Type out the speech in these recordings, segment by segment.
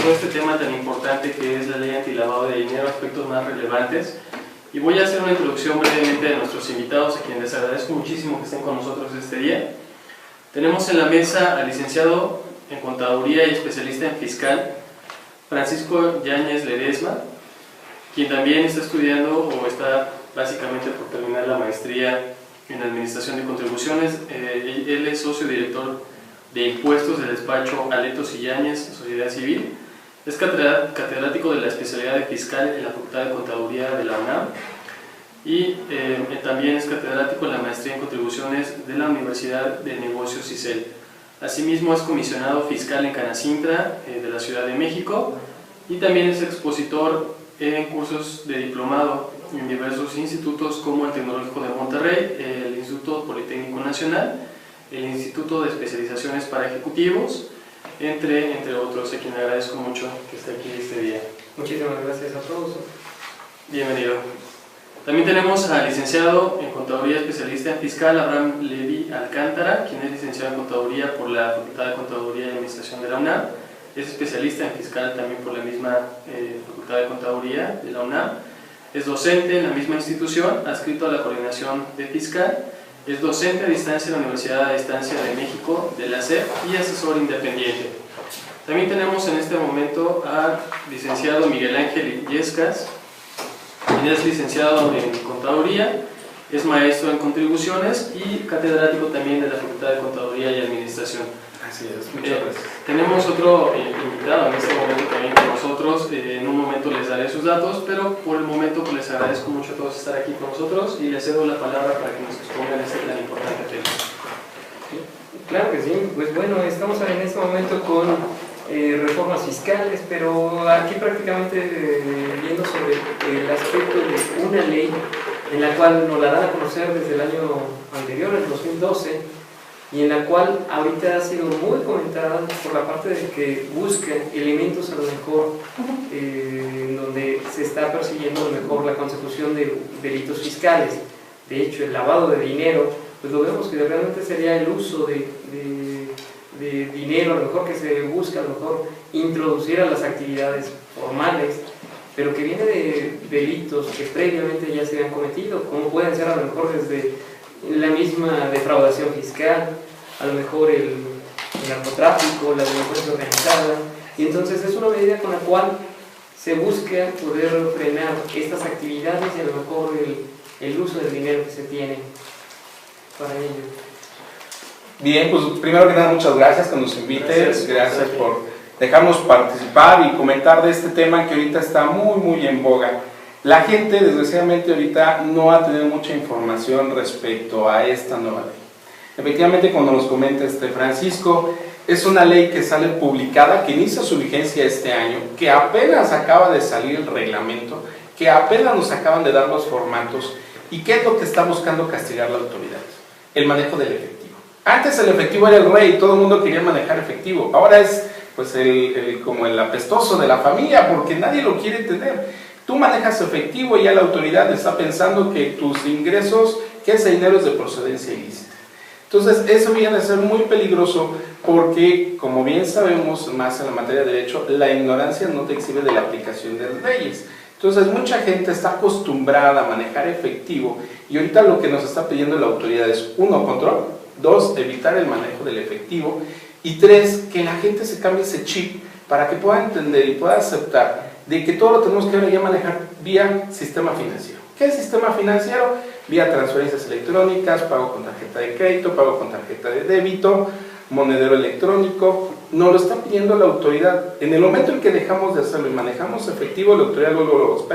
todo este tema tan importante que es la ley antilavado de dinero, aspectos más relevantes. Y voy a hacer una introducción brevemente de nuestros invitados, a quienes les agradezco muchísimo que estén con nosotros este día. Tenemos en la mesa al licenciado en Contaduría y especialista en Fiscal, Francisco Yáñez Ledesma, quien también está estudiando o está básicamente por terminar la maestría en Administración de Contribuciones. Él es socio director de Impuestos del despacho Aletos y Yáñez, Sociedad Civil. Es catedrático de la especialidad de Fiscal en la Facultad de Contaduría de la UNAM y también es catedrático en la maestría en Contribuciones de la Universidad de Negocios ISEL. Asimismo es comisionado fiscal en Canacintra de la Ciudad de México y también es expositor en cursos de diplomado en diversos institutos como el Tecnológico de Monterrey, el Instituto Politécnico Nacional, el Instituto de Especializaciones para Ejecutivos, entre otros, a quien le agradezco mucho que esté aquí este día. Muchísimas gracias a todos. Bienvenido. También tenemos al licenciado en Contaduría especialista en Fiscal, Abraham Levi Alcántara, quien es licenciado en Contaduría por la Facultad de Contaduría y Administración de la UNAM. Es especialista en Fiscal también por la misma Facultad de Contaduría de la UNAM. Es docente en la misma institución, adscrito a la Coordinación de Fiscal. Es docente a distancia en la Universidad a Distancia de México, de la SEP, y asesor independiente. También tenemos en este momento al licenciado Miguel Ángel Illescas, quien es licenciado en Contaduría, es maestro en Contribuciones y catedrático también de la Facultad de Contaduría y Administración. Así es, muchas gracias. Tenemos otro invitado en este momento también con nosotros. En un momento les daré sus datos, pero por el momento pues les agradezco mucho a todos estar aquí con nosotros y les cedo la palabra para que nos expongan este tan importante tema. Claro que sí, pues bueno, estamos en este momento con reformas fiscales, pero aquí prácticamente viendo sobre el aspecto de una ley en la cual nos la dan a conocer desde el año anterior, el 2012, y en la cual ahorita ha sido muy comentada por la parte de que busca elementos a lo mejor en donde se está persiguiendo a lo mejor la consecución de delitos fiscales. De hecho, el lavado de dinero, pues lo vemos que realmente sería el uso de dinero, a lo mejor que se busca a lo mejor introducir a las actividades formales, pero que viene de delitos que previamente ya se habían cometido, como pueden ser a lo mejor desde la misma defraudación fiscal, a lo mejor el narcotráfico, la delincuencia organizada, y entonces es una medida con la cual se busca poder frenar estas actividades y a lo mejor el uso del dinero que se tiene para ello. Bien, pues primero que nada muchas gracias que nos invites, gracias por dejarnos participar y comentar de este tema que ahorita está muy en boga. La gente desgraciadamente ahorita no ha tenido mucha información respecto a esta nueva ley. Efectivamente, cuando nos comenta Francisco, es una ley que sale publicada, que inicia su vigencia este año, que apenas acaba de salir el reglamento, que apenas nos acaban de dar los formatos. ¿Y qué es lo que está buscando castigar la autoridad? El manejo del efectivo. Antes el efectivo era el rey, todo el mundo quería manejar efectivo. Ahora es pues como el apestoso de la familia, porque nadie lo quiere tener. Tú manejas efectivo y ya la autoridad está pensando que tus ingresos, que ese dinero es de procedencia ilícita. Entonces eso viene a ser muy peligroso porque, como bien sabemos más en la materia de derecho, la ignorancia no te exime de la aplicación de las leyes. Entonces mucha gente está acostumbrada a manejar efectivo y ahorita lo que nos está pidiendo la autoridad es 1, control, 2, evitar el manejo del efectivo y 3, que la gente se cambie ese chip para que pueda entender y pueda aceptar de que todo lo tenemos que ahora ya manejar vía sistema financiero. ¿Qué es sistema financiero? Vía transferencias electrónicas, pago con tarjeta de crédito, pago con tarjeta de débito, monedero electrónico. Nos lo está pidiendo la autoridad. En el momento en que dejamos de hacerlo y manejamos efectivo, la autoridad luego,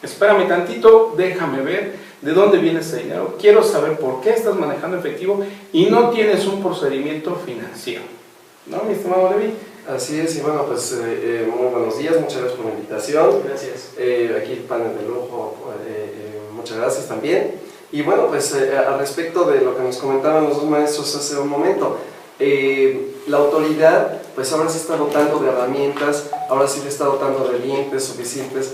espérame tantito, déjame ver de dónde viene ese dinero, quiero saber por qué estás manejando efectivo y no tienes un procedimiento financiero. ¿No, mi estimado Levi? Así es, y bueno, pues muy buenos días, muchas gracias por la invitación. Gracias. Aquí el panel de lujo, muchas gracias también. Y bueno, pues al respecto de lo que nos comentaban los dos maestros hace un momento, la autoridad pues ahora sí está dotando de herramientas, ahora sí le está dotando de dientes suficientes,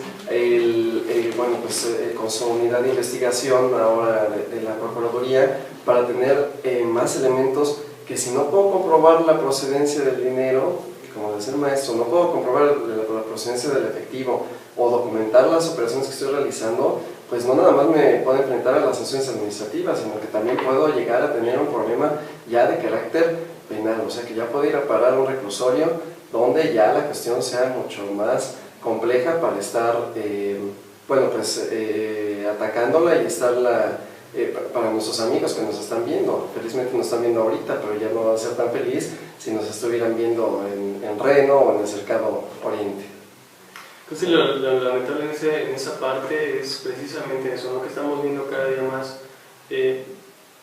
bueno, pues con su unidad de investigación ahora de la Procuraduría, para tener más elementos que si no puedo comprobar la procedencia del dinero, como al ser maestro no puedo comprobar la procedencia del efectivo o documentar las operaciones que estoy realizando, pues no nada más me puedo enfrentar a las sanciones administrativas, sino que también puedo llegar a tener un problema ya de carácter penal, o sea que ya puedo ir a parar a un reclusorio donde ya la cuestión sea mucho más compleja para estar, bueno, pues atacándola y estarla, para nuestros amigos que nos están viendo. Felizmente nos están viendo ahorita, pero ya no va a ser tan feliz si nos estuvieran viendo en Reno o en el cercado Oriente. Pues sí, lo lamentable en esa parte es precisamente eso, ¿no? Que estamos viendo cada día más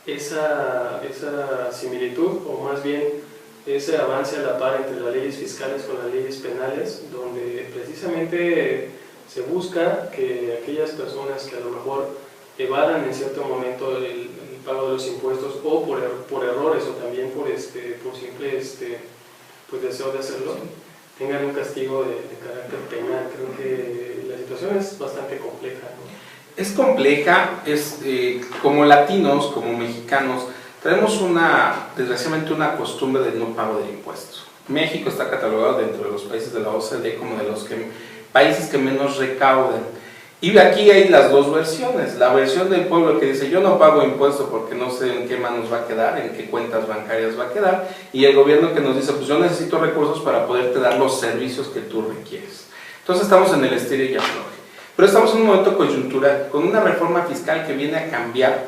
esa similitud, o más bien ese avance a la par entre las leyes fiscales con las leyes penales, donde precisamente se busca que aquellas personas que a lo mejor evadan en cierto momento el pago de los impuestos, o por errores, o también por simple pues deseo de hacerlo, tengan un castigo de carácter penal. Creo que la situación es bastante compleja, ¿no? Es compleja, como latinos, como mexicanos, traemos desgraciadamente una costumbre del no pago de impuestos. México está catalogado dentro de los países de la OCDE como de los países que menos recaudan. Y aquí hay las dos versiones. La versión del pueblo que dice: yo no pago impuestos porque no sé en qué manos va a quedar, en qué cuentas bancarias va a quedar, y el gobierno que nos dice: pues yo necesito recursos para poderte dar los servicios que tú requieres. Entonces estamos en el estilo y afloje. Pero estamos en un momento coyuntural, con una reforma fiscal que viene a cambiar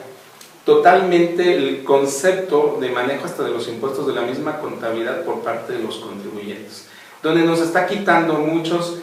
totalmente el concepto de manejo hasta de los impuestos, de la misma contabilidad por parte de los contribuyentes, donde nos está quitando muchos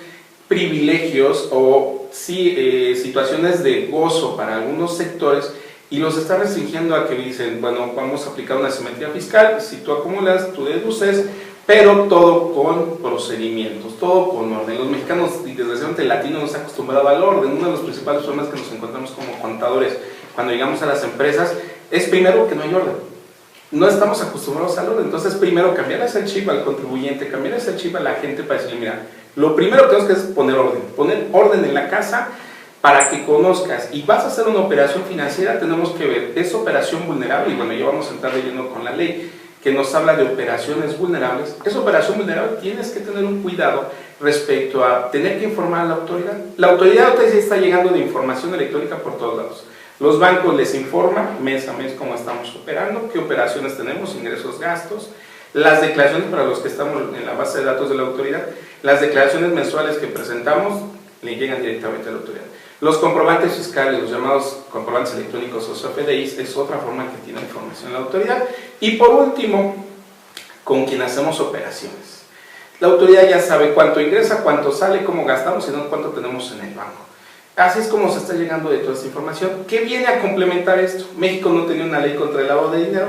privilegios o situaciones de gozo para algunos sectores, y los está restringiendo a que dicen: bueno, vamos a aplicar una simetría fiscal, si tú acumulas, tú deduces, pero todo con procedimientos, todo con orden. Los mexicanos, y desgraciadamente el latino, nos ha acostumbrado al orden. Uno de los principales problemas que nos encontramos como contadores cuando llegamos a las empresas es primero que no hay orden. No estamos acostumbrados al orden. Entonces primero cambiarles el chip al contribuyente, cambiarles el chip a la gente para decirle: mira, lo primero que tenemos que hacer es poner orden en la casa para que conozcas, y vas a hacer una operación financiera, tenemos que ver, ¿es operación vulnerable? Y bueno, ya vamos a entrar de lleno con la ley que nos habla de operaciones vulnerables. ¿Es operación vulnerable? Tienes que tener un cuidado respecto a tener que informar a la autoridad. La autoridad ahorita ya está llegando de información electrónica por todos lados. Los bancos les informan mes a mes cómo estamos operando, qué operaciones tenemos, ingresos, gastos, las declaraciones para los que estamos en la base de datos de la autoridad, las declaraciones mensuales que presentamos le llegan directamente a la autoridad. Los comprobantes fiscales, los llamados comprobantes electrónicos o CFDIs, es otra forma que tiene información la autoridad. Y por último, con quien hacemos operaciones. La autoridad ya sabe cuánto ingresa, cuánto sale, cómo gastamos y no cuánto tenemos en el banco. Así es como se está llegando de toda esta información. ¿Qué viene a complementar esto? México no tenía una ley contra el lavado de dinero,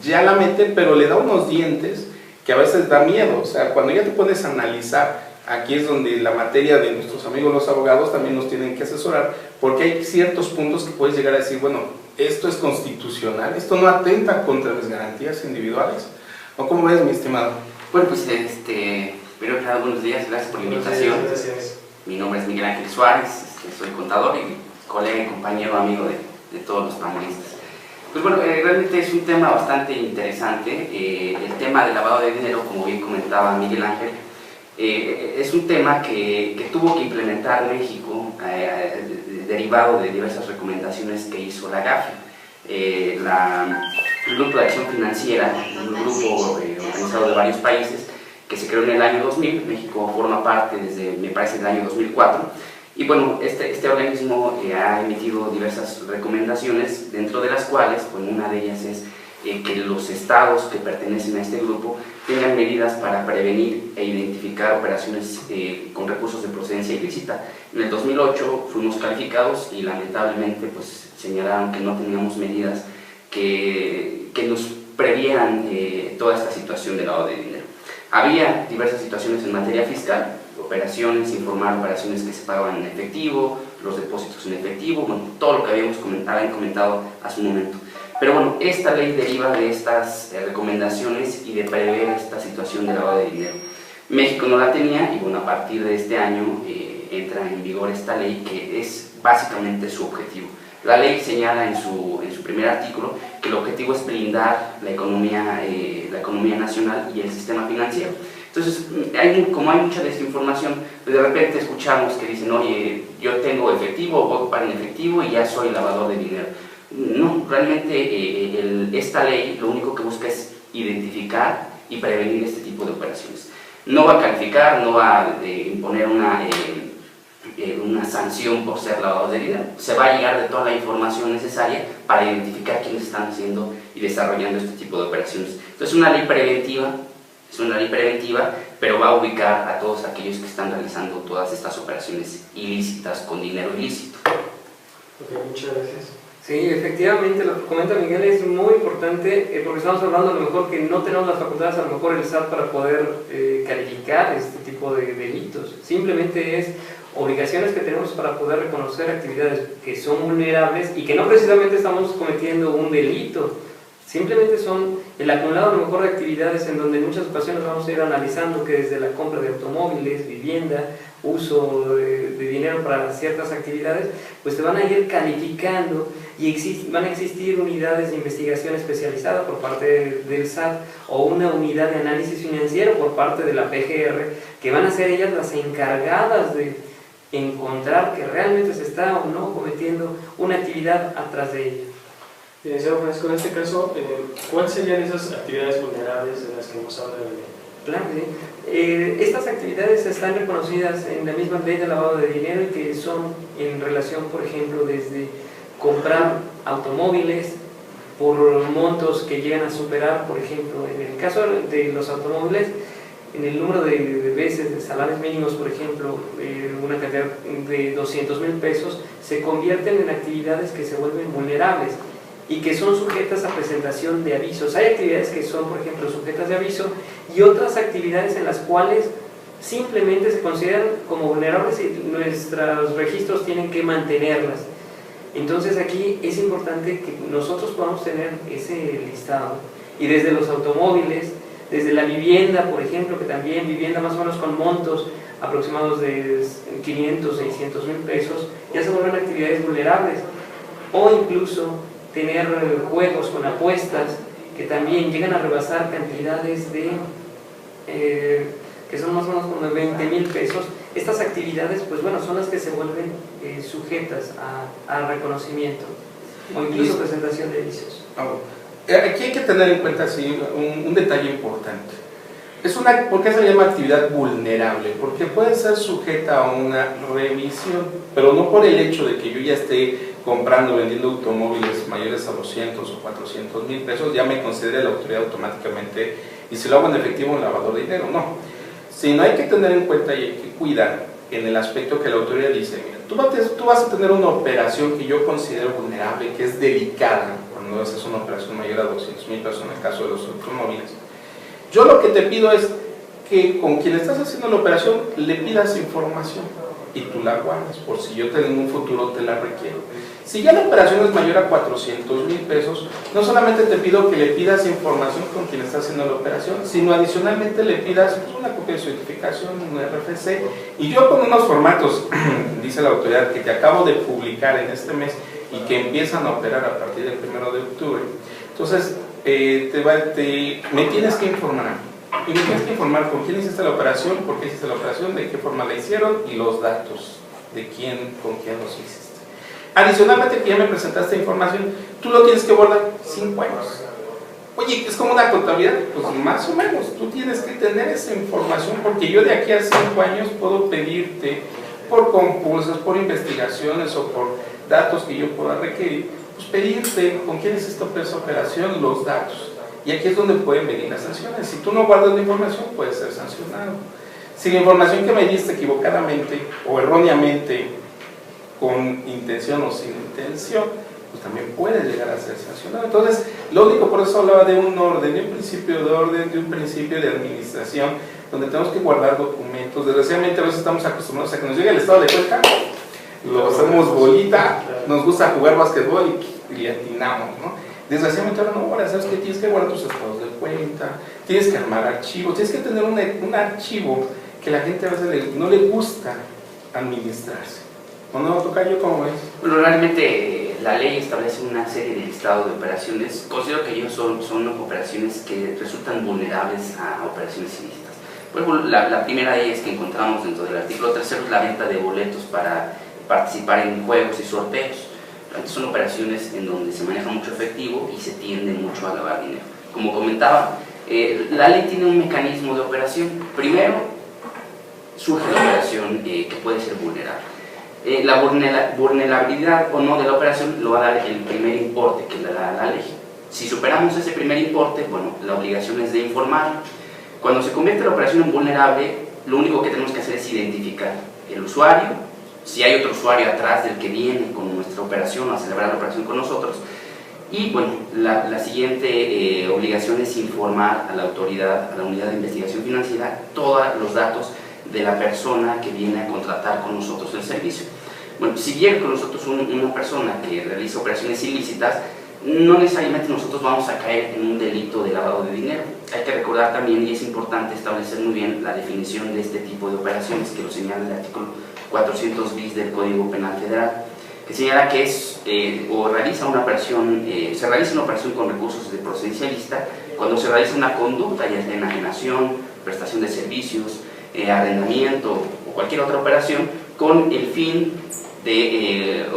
ya la mete, pero le da unos dientes que a veces da miedo. O sea, cuando ya te pones a analizar, aquí es donde la materia de nuestros amigos los abogados también nos tienen que asesorar, porque hay ciertos puntos que puedes llegar a decir: bueno, esto es constitucional, esto no atenta contra las garantías individuales. ¿O cómo ves, mi estimado? Bueno, pues primero que nada, buenos días, gracias por la invitación. Gracias. Mi nombre es Miguel Ángel Suárez, soy contador y colega y compañero amigo de todos los panelistas. Pues bueno, realmente es un tema bastante interesante. El tema del lavado de dinero, como bien comentaba Miguel Ángel, es un tema que tuvo que implementar México, derivado de diversas recomendaciones que hizo la GAFI. El Grupo de Acción Financiera, un grupo organizado de varios países que se creó en el año 2000, México forma parte desde, me parece, el año 2004, y bueno, este organismo ha emitido diversas recomendaciones, dentro de las cuales, bueno, una de ellas es que los estados que pertenecen a este grupo tengan medidas para prevenir e identificar operaciones con recursos de procedencia ilícita. En el 2008 fuimos calificados y lamentablemente pues señalaron que no teníamos medidas que nos previeran toda esta situación de lavado de dinero. Había diversas situaciones en materia fiscal, operaciones, informar operaciones que se pagaban en efectivo, los depósitos en efectivo, bueno, todo lo que habían comentado hace un momento. Pero bueno, esta ley deriva de estas recomendaciones y de prever esta situación de lavado de dinero. México no la tenía y bueno, a partir de este año entra en vigor esta ley, que es básicamente su objetivo. La ley señala en su primer artículo que el objetivo es blindar la economía nacional y el sistema financiero. Entonces, como hay mucha desinformación, pues de repente escuchamos que dicen, oye, yo tengo efectivo, voy a ocupar en efectivo y ya soy lavador de dinero. No, realmente esta ley lo único que busca es identificar y prevenir este tipo de operaciones. No va a calificar, no va a imponer una sanción por ser lavador de dinero. Se va a llegar de toda la información necesaria para identificar quiénes están haciendo y desarrollando este tipo de operaciones. Entonces es una ley preventiva, pero va a ubicar a todos aquellos que están realizando todas estas operaciones ilícitas con dinero ilícito. Ok, muchas gracias. Sí, efectivamente, lo que comenta Miguel es muy importante porque estamos hablando a lo mejor que no tenemos las facultades, a lo mejor el SAT para poder calificar este tipo de delitos. Simplemente es obligaciones que tenemos para poder reconocer actividades que son vulnerables y que no precisamente estamos cometiendo un delito. Simplemente son el acumulado a lo mejor de actividades en donde en muchas ocasiones vamos a ir analizando que desde la compra de automóviles, vivienda, uso de dinero para ciertas actividades, pues te van a ir calificando y van a existir unidades de investigación especializada por parte del SAT o una unidad de análisis financiero por parte de la PGR, que van a ser ellas las encargadas de encontrar que realmente se está o no cometiendo una actividad atrás de ella. Licenciado Francisco, en este caso, ¿cuáles serían esas actividades vulnerables de las que nos habla de? Claro que sí. Estas actividades están reconocidas en la misma ley de lavado de dinero y que son en relación, por ejemplo, desde comprar automóviles por montos que llegan a superar, por ejemplo, en el caso de los automóviles, en el número de veces de salarios mínimos, por ejemplo, una cantidad de 200,000 pesos, se convierten en actividades que se vuelven vulnerables y que son sujetas a presentación de avisos. Hay actividades que son, por ejemplo, sujetas de aviso y otras actividades en las cuales simplemente se consideran como vulnerables y nuestros registros tienen que mantenerlas. Entonces aquí es importante que nosotros podamos tener ese listado. Y desde los automóviles, desde la vivienda, por ejemplo, que también vivienda más o menos con montos aproximados de 500, 600,000 pesos, ya se vuelven actividades vulnerables. O incluso tener juegos con apuestas que también llegan a rebasar cantidades que son más o menos como de 20,000 pesos. Estas actividades, pues bueno, son las que se vuelven sujetas a reconocimiento o incluso presentación de avisos. Aquí hay que tener en cuenta sí, un detalle importante. ¿Por qué se llama actividad vulnerable? Porque puede ser sujeta a una revisión, pero no por el hecho de que yo ya esté comprando o vendiendo automóviles mayores a 200 o 400,000 pesos, ya me considere la autoridad automáticamente, y si lo hago en efectivo, un lavador de dinero. No, sino hay que tener en cuenta y hay que cuidar en el aspecto que la autoridad dice, mira, tú vas a tener una operación que yo considero vulnerable, que es delicada, cuando haces una operación mayor a 200,000 pesos en el caso de los automóviles. Yo lo que te pido es que con quien estás haciendo la operación le pidas información y tú la guardas por si yo en un futuro te la requiero. Si ya la operación es mayor a 400,000 pesos, no solamente te pido que le pidas información con quien está haciendo la operación, sino adicionalmente le pidas pues, una copia de su identificación, un RFC, y yo con unos formatos, dice la autoridad, que te acabo de publicar en este mes y que empiezan a operar a partir del 1 de octubre. Entonces, me tienes que informar. Y me tienes que informar con quién hiciste la operación, por qué hiciste la operación, de qué forma la hicieron y los datos de con quién los hiciste. Adicionalmente, que ya me presentaste información, tú lo tienes que guardar 5 años. Oye, es como una contabilidad, pues más o menos, tú tienes que tener esa información porque yo de aquí a 5 años puedo pedirte por compulsos, por investigaciones o por datos que yo pueda requerir, pues pedirte con quién hiciste esa operación, los datos. Y aquí es donde pueden venir las sanciones. Si tú no guardas la información, puedes ser sancionado. Si la información que me diste equivocadamente o erróneamente, con intención o sin intención, pues también puede llegar a ser sancionado. Entonces, lo único, por eso hablaba de un orden, de un principio de orden, de un principio de administración, donde tenemos que guardar documentos. Desgraciadamente a veces estamos acostumbrados a que nos llegue el estado de cuenta, lo hacemos bolita, nos gusta jugar básquetbol y le atinamos, ¿no? Desgraciadamente ahora no, ahora sabes que tienes que guardar tus estados de cuenta, tienes que armar archivos, tienes que tener un archivo que la gente a veces no le gusta administrarse. ¿O no, Tocayo, cómo ves? Bueno, realmente la ley establece una serie de listados de operaciones. Considero que ellos son operaciones que resultan vulnerables a operaciones ilícitas. Por ejemplo, la primera de ellas que encontramos dentro del artículo 3 es la venta de boletos para participar en juegos y sorteos. Son operaciones en donde se maneja mucho efectivo y se tiende mucho a lavar dinero. Como comentaba, la ley tiene un mecanismo de operación. Primero, surge la operación que puede ser vulnerable. La vulnerabilidad o no de la operación lo va a dar el primer importe que le da la ley. Si superamos ese primer importe, bueno, la obligación es de informar. Cuando se convierte la operación en vulnerable, lo único que tenemos que hacer es identificar el usuario, si hay otro usuario atrás del que viene con nuestra operación o a celebrar la operación con nosotros. Y bueno, la siguiente obligación es informar a la autoridad, a la unidad de investigación financiera, todos los datos de la persona que viene a contratar con nosotros el servicio. Bueno, si viene con nosotros una persona que realiza operaciones ilícitas, no necesariamente nosotros vamos a caer en un delito de lavado de dinero. Hay que recordar también, y es importante establecer muy bien la definición de este tipo de operaciones, que lo señala el artículo 400 bis del Código Penal Federal, que señala que es o realiza una operación, se realiza una operación con recursos de procedencia ilícita cuando se realiza una conducta, ya sea enajenación, prestación de servicios, arrendamiento o cualquier otra operación, con el fin de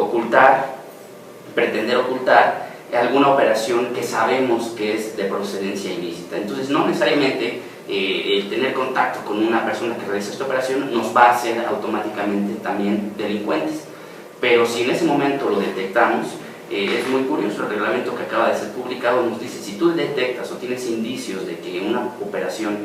pretender ocultar alguna operación que sabemos que es de procedencia ilícita. Entonces, no necesariamente el tener contacto con una persona que realiza esta operación nos va a hacer automáticamente también delincuentes. Pero si en ese momento lo detectamos, es muy curioso, el reglamento que acaba de ser publicado nos dice, si tú detectas o tienes indicios de que una operación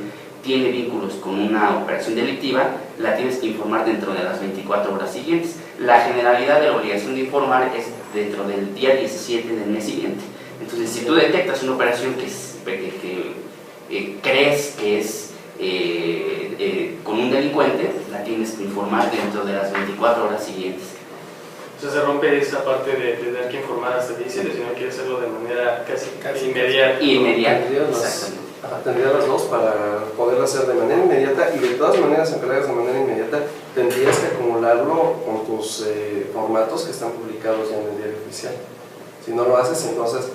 tiene vínculos con una operación delictiva, la tienes que informar dentro de las 24 horas siguientes. La generalidad de la obligación de informar es dentro del día 17 del mes siguiente. Entonces, si tú detectas una operación que crees que es con un delincuente, la tienes que informar dentro de las 24 horas siguientes. O sea, se rompe esa parte de tener que informar hasta el 17, sino que hacerlo de manera casi inmediata. Exactamente. Tendría las dos para poderlo hacer de manera inmediata, y de todas maneras, aunque lo hagas de manera inmediata, tendrías que acumularlo con tus formatos que están publicados ya en el diario oficial. Si no lo haces, entonces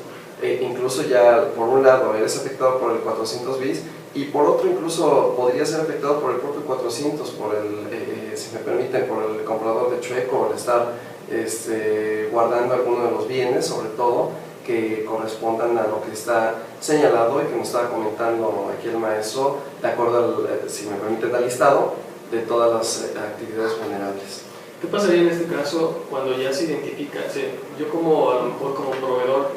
incluso ya por un lado eres afectado por el 400 bis, y por otro incluso podría ser afectado por el propio 400, por el, si me permiten, por el comprador de chueco, el estar guardando alguno de los bienes, sobre todo, que correspondan a lo que está señalado y que nos estaba comentando aquí el maestro, de acuerdo al, si me permiten, al listado de todas las actividades vulnerables. ¿Qué pasaría en este caso cuando ya se identifica, yo como a lo mejor como proveedor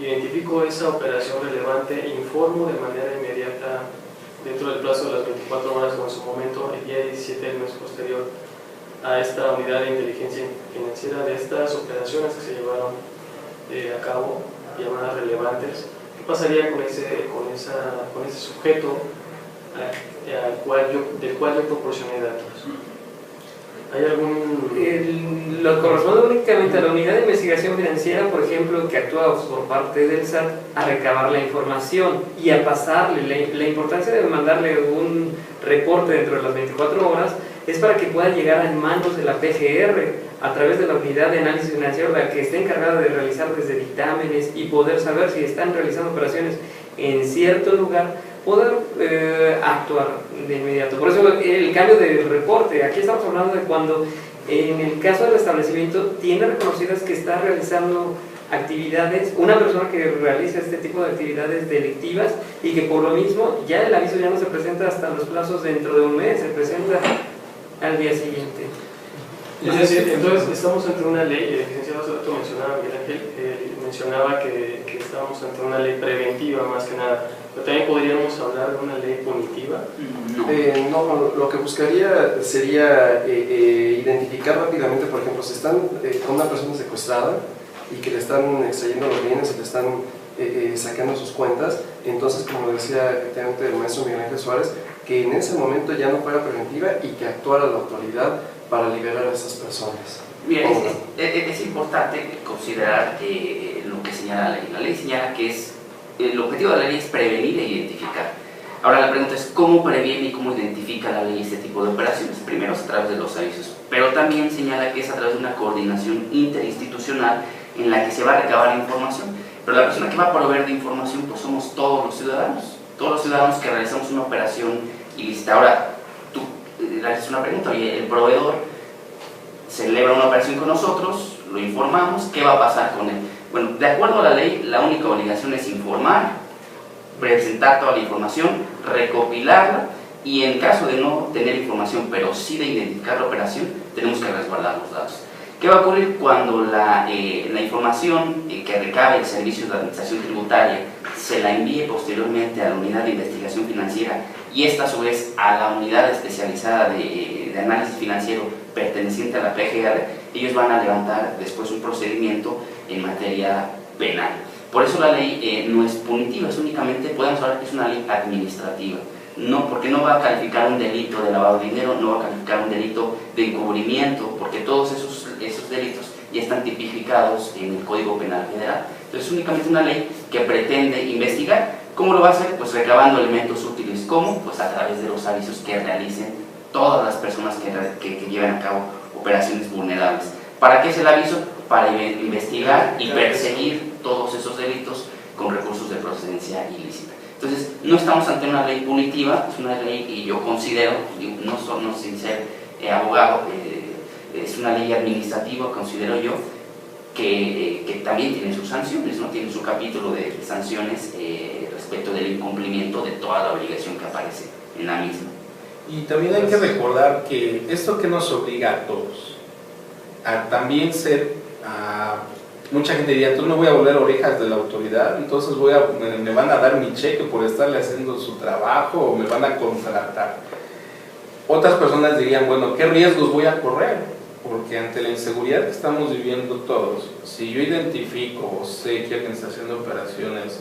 identifico esa operación relevante, informo de manera inmediata dentro del plazo de las 24 horas o en su momento el día 17 del mes posterior a esta unidad de inteligencia financiera de estas operaciones que se llevaron a cabo, llamadas relevantes? ¿Qué pasaría con ese sujeto del cual yo proporcioné datos? ¿Hay algún...? Lo corresponde únicamente a la unidad de investigación financiera, por ejemplo, que actúa por parte del SAT, a recabar la información y a pasarle. La importancia de mandarle un reporte dentro de las 24 horas es para que pueda llegar a manos de la PGR a través de la unidad de análisis financiero, la que esté encargada de realizar desde dictámenes y poder saber si están realizando operaciones en cierto lugar, poder actuar de inmediato. Por eso el cambio de reporte, aquí estamos hablando de cuando en el caso del establecimiento tiene reconocidas que está realizando actividades, una persona que realiza este tipo de actividades delictivas, y que por lo mismo ya el aviso ya no se presenta hasta los plazos dentro de un mes, se presenta al día siguiente. Es decir, entonces estamos ante una ley, el licenciado Soto mencionaba, Miguel Ángel mencionaba que estábamos ante una ley preventiva más que nada, pero también podríamos hablar de una ley punitiva. No, lo que buscaría sería identificar rápidamente, por ejemplo, si están con una persona secuestrada y que le están extrayendo los bienes y le están sacando sus cuentas, entonces, como decía efectivamente el maestro Miguel Ángel Suárez, que en ese momento ya no fuera preventiva y que actuara la autoridad para liberar a esas personas. Bien, es importante considerar lo que señala la ley. La ley señala que el objetivo de la ley es prevenir e identificar. Ahora la pregunta es cómo previene y cómo identifica la ley este tipo de operaciones. Primero es a través de los avisos, pero también señala que es a través de una coordinación interinstitucional en la que se va a recabar información. Pero la persona que va a proveer de información pues somos todos los ciudadanos que realizamos una operación ilícita. Ahora, tú le haces una pregunta, oye, el proveedor celebra una operación con nosotros, lo informamos, ¿qué va a pasar con él? Bueno, de acuerdo a la ley, la única obligación es informar, presentar toda la información, recopilarla, y en caso de no tener información, pero sí de identificar la operación, tenemos que resguardar los datos. ¿Qué va a ocurrir cuando la información que recabe el Servicio de Administración Tributaria se la envíe posteriormente a la Unidad de Investigación Financiera y esta a su vez a la Unidad Especializada de Análisis Financiero perteneciente a la PGR? Ellos van a levantar después un procedimiento en materia penal. Por eso la ley no es punitiva, es únicamente, podemos hablar que es una ley administrativa. No, porque no va a calificar un delito de lavado de dinero, no va a calificar un delito de encubrimiento, porque todos esos delitos ya están tipificados en el Código Penal Federal. Entonces es únicamente una ley que pretende investigar. ¿Cómo lo va a hacer? Pues recabando elementos útiles. ¿Cómo? Pues a través de los avisos que realicen todas las personas que lleven a cabo operaciones vulnerables. ¿Para qué es el aviso? Para investigar y perseguir todos esos delitos con recursos de procedencia ilícita. Entonces, no estamos ante una ley punitiva, es una ley que yo considero, no sin ser abogado, es una ley administrativa, considero yo, que también tiene sus sanciones, ¿no? Tiene su capítulo de sanciones respecto del incumplimiento de toda la obligación que aparece en la misma. Y también hay que recordar que esto que nos obliga a todos, a también ser, mucha gente diría, entonces me voy a volver orejas de la autoridad, entonces me van a dar mi cheque por estarle haciendo su trabajo o me van a contratar. Otras personas dirían, bueno, ¿qué riesgos voy a correr? Porque ante la inseguridad que estamos viviendo todos, si yo identifico o sé que alguien está haciendo operaciones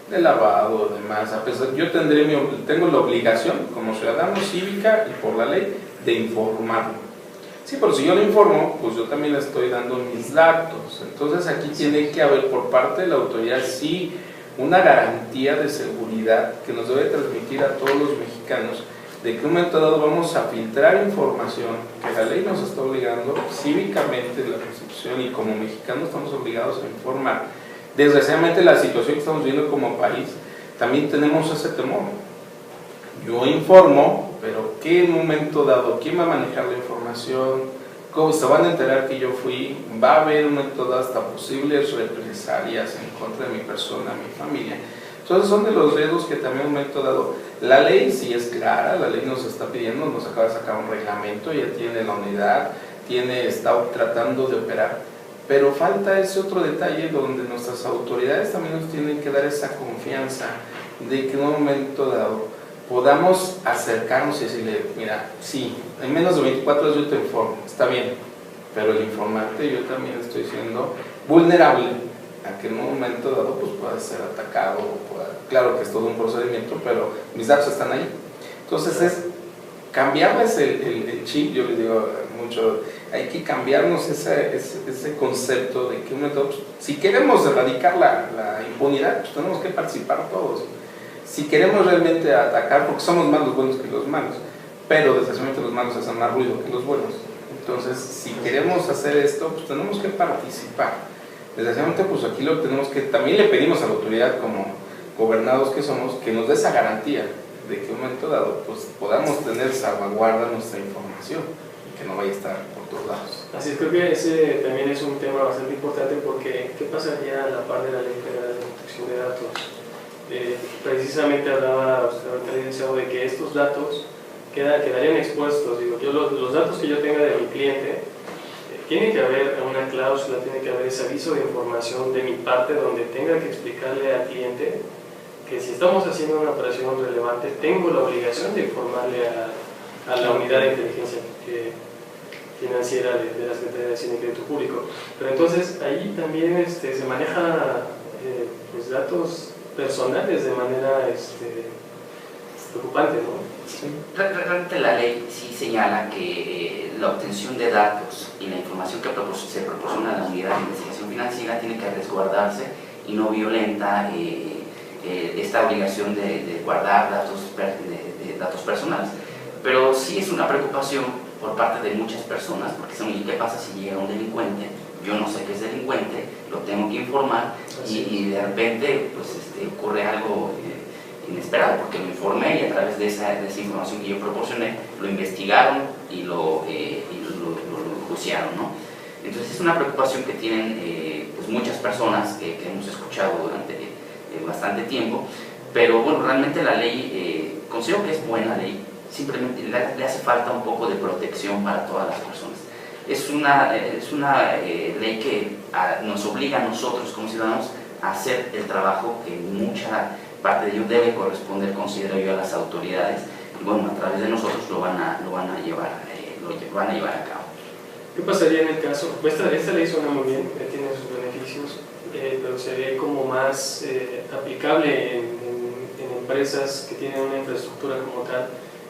de lavado o demás, a pesar, yo tengo la obligación como ciudadano cívica y por la ley de informarlo. Sí, pero si yo lo informo, pues yo también le estoy dando mis datos. Entonces aquí tiene que haber por parte de la autoridad sí una garantía de seguridad que nos debe transmitir a todos los mexicanos de que en un momento dado vamos a filtrar información que la ley nos está obligando cívicamente, la Constitución, y como mexicanos estamos obligados a informar. Desgraciadamente la situación que estamos viviendo como país, también tenemos ese temor. Yo informo, pero ¿qué en un momento dado? ¿Quién va a manejar la información? ¿Cómo se van a enterar que yo fui? ¿Va a haber en un momento dado hasta posibles represalias en contra de mi persona, mi familia? Entonces son de los riesgos que también en un momento dado, la ley sí es clara, la ley nos está pidiendo, nos acaba de sacar un reglamento, ya tiene la unidad, está tratando de operar, pero falta ese otro detalle donde nuestras autoridades también nos tienen que dar esa confianza de que en un momento dado podamos acercarnos y decirle, mira, sí, en menos de 24 horas yo te informo, está bien, pero el informante yo también estoy siendo vulnerable a que en un momento dado pues pueda ser atacado, claro que es todo un procedimiento, pero mis datos están ahí. Entonces es cambiarles el chip, yo les digo mucho, hay que cambiarnos ese concepto de que en un momento, pues, si queremos erradicar la impunidad, pues tenemos que participar todos. Si queremos realmente atacar, porque somos más los buenos que los malos, pero desgraciadamente los malos hacen más ruido que los buenos. Entonces, si queremos hacer esto, pues tenemos que participar. Desgraciadamente, pues aquí lo tenemos que, también le pedimos a la autoridad como gobernados que somos, que nos dé esa garantía de que en un momento dado, pues podamos tener salvaguarda nuestra información y que no vaya a estar por todos lados. Así es, creo que ese también es un tema bastante importante porque ¿qué pasaría a la par de la Ley Federal de Protección de Datos? Precisamente hablaba usted de que estos datos quedarían expuestos. Digo, los datos que yo tenga de mi cliente, tiene que haber una cláusula, tiene que haber ese aviso de información de mi parte donde tenga que explicarle al cliente que si estamos haciendo una operación relevante, tengo la obligación de informarle a la unidad de inteligencia financiera de la Secretaría de Hacienda y Crédito Público. Pero entonces ahí también se maneja pues, datos personales de manera preocupante, ¿no? Sí. Realmente la ley sí señala que la obtención de datos y la información que se proporciona a la unidad de investigación financiera tiene que resguardarse y no violenta esta obligación de guardar datos personales. Pero sí es una preocupación por parte de muchas personas, porque dicen, ¿qué pasa si llega un delincuente? Yo no sé qué es delincuente, lo tengo que informar y de repente pues, ocurre algo inesperado, porque lo informé y a través de esa información que yo proporcioné, lo investigaron y lo denunciaron, ¿no? Entonces es una preocupación que tienen pues muchas personas que hemos escuchado durante bastante tiempo, pero bueno, realmente la ley, considero que es buena ley, simplemente le hace falta un poco de protección para todas las personas. Es una ley que nos obliga a nosotros como ciudadanos a hacer el trabajo que mucha parte de ello debe corresponder, considero yo, a las autoridades, y bueno, a través de nosotros lo van a llevar a cabo. ¿Qué pasaría en el caso? Esta ley suena muy bien, tiene sus beneficios, pero se ve como más aplicable en empresas que tienen una infraestructura como tal,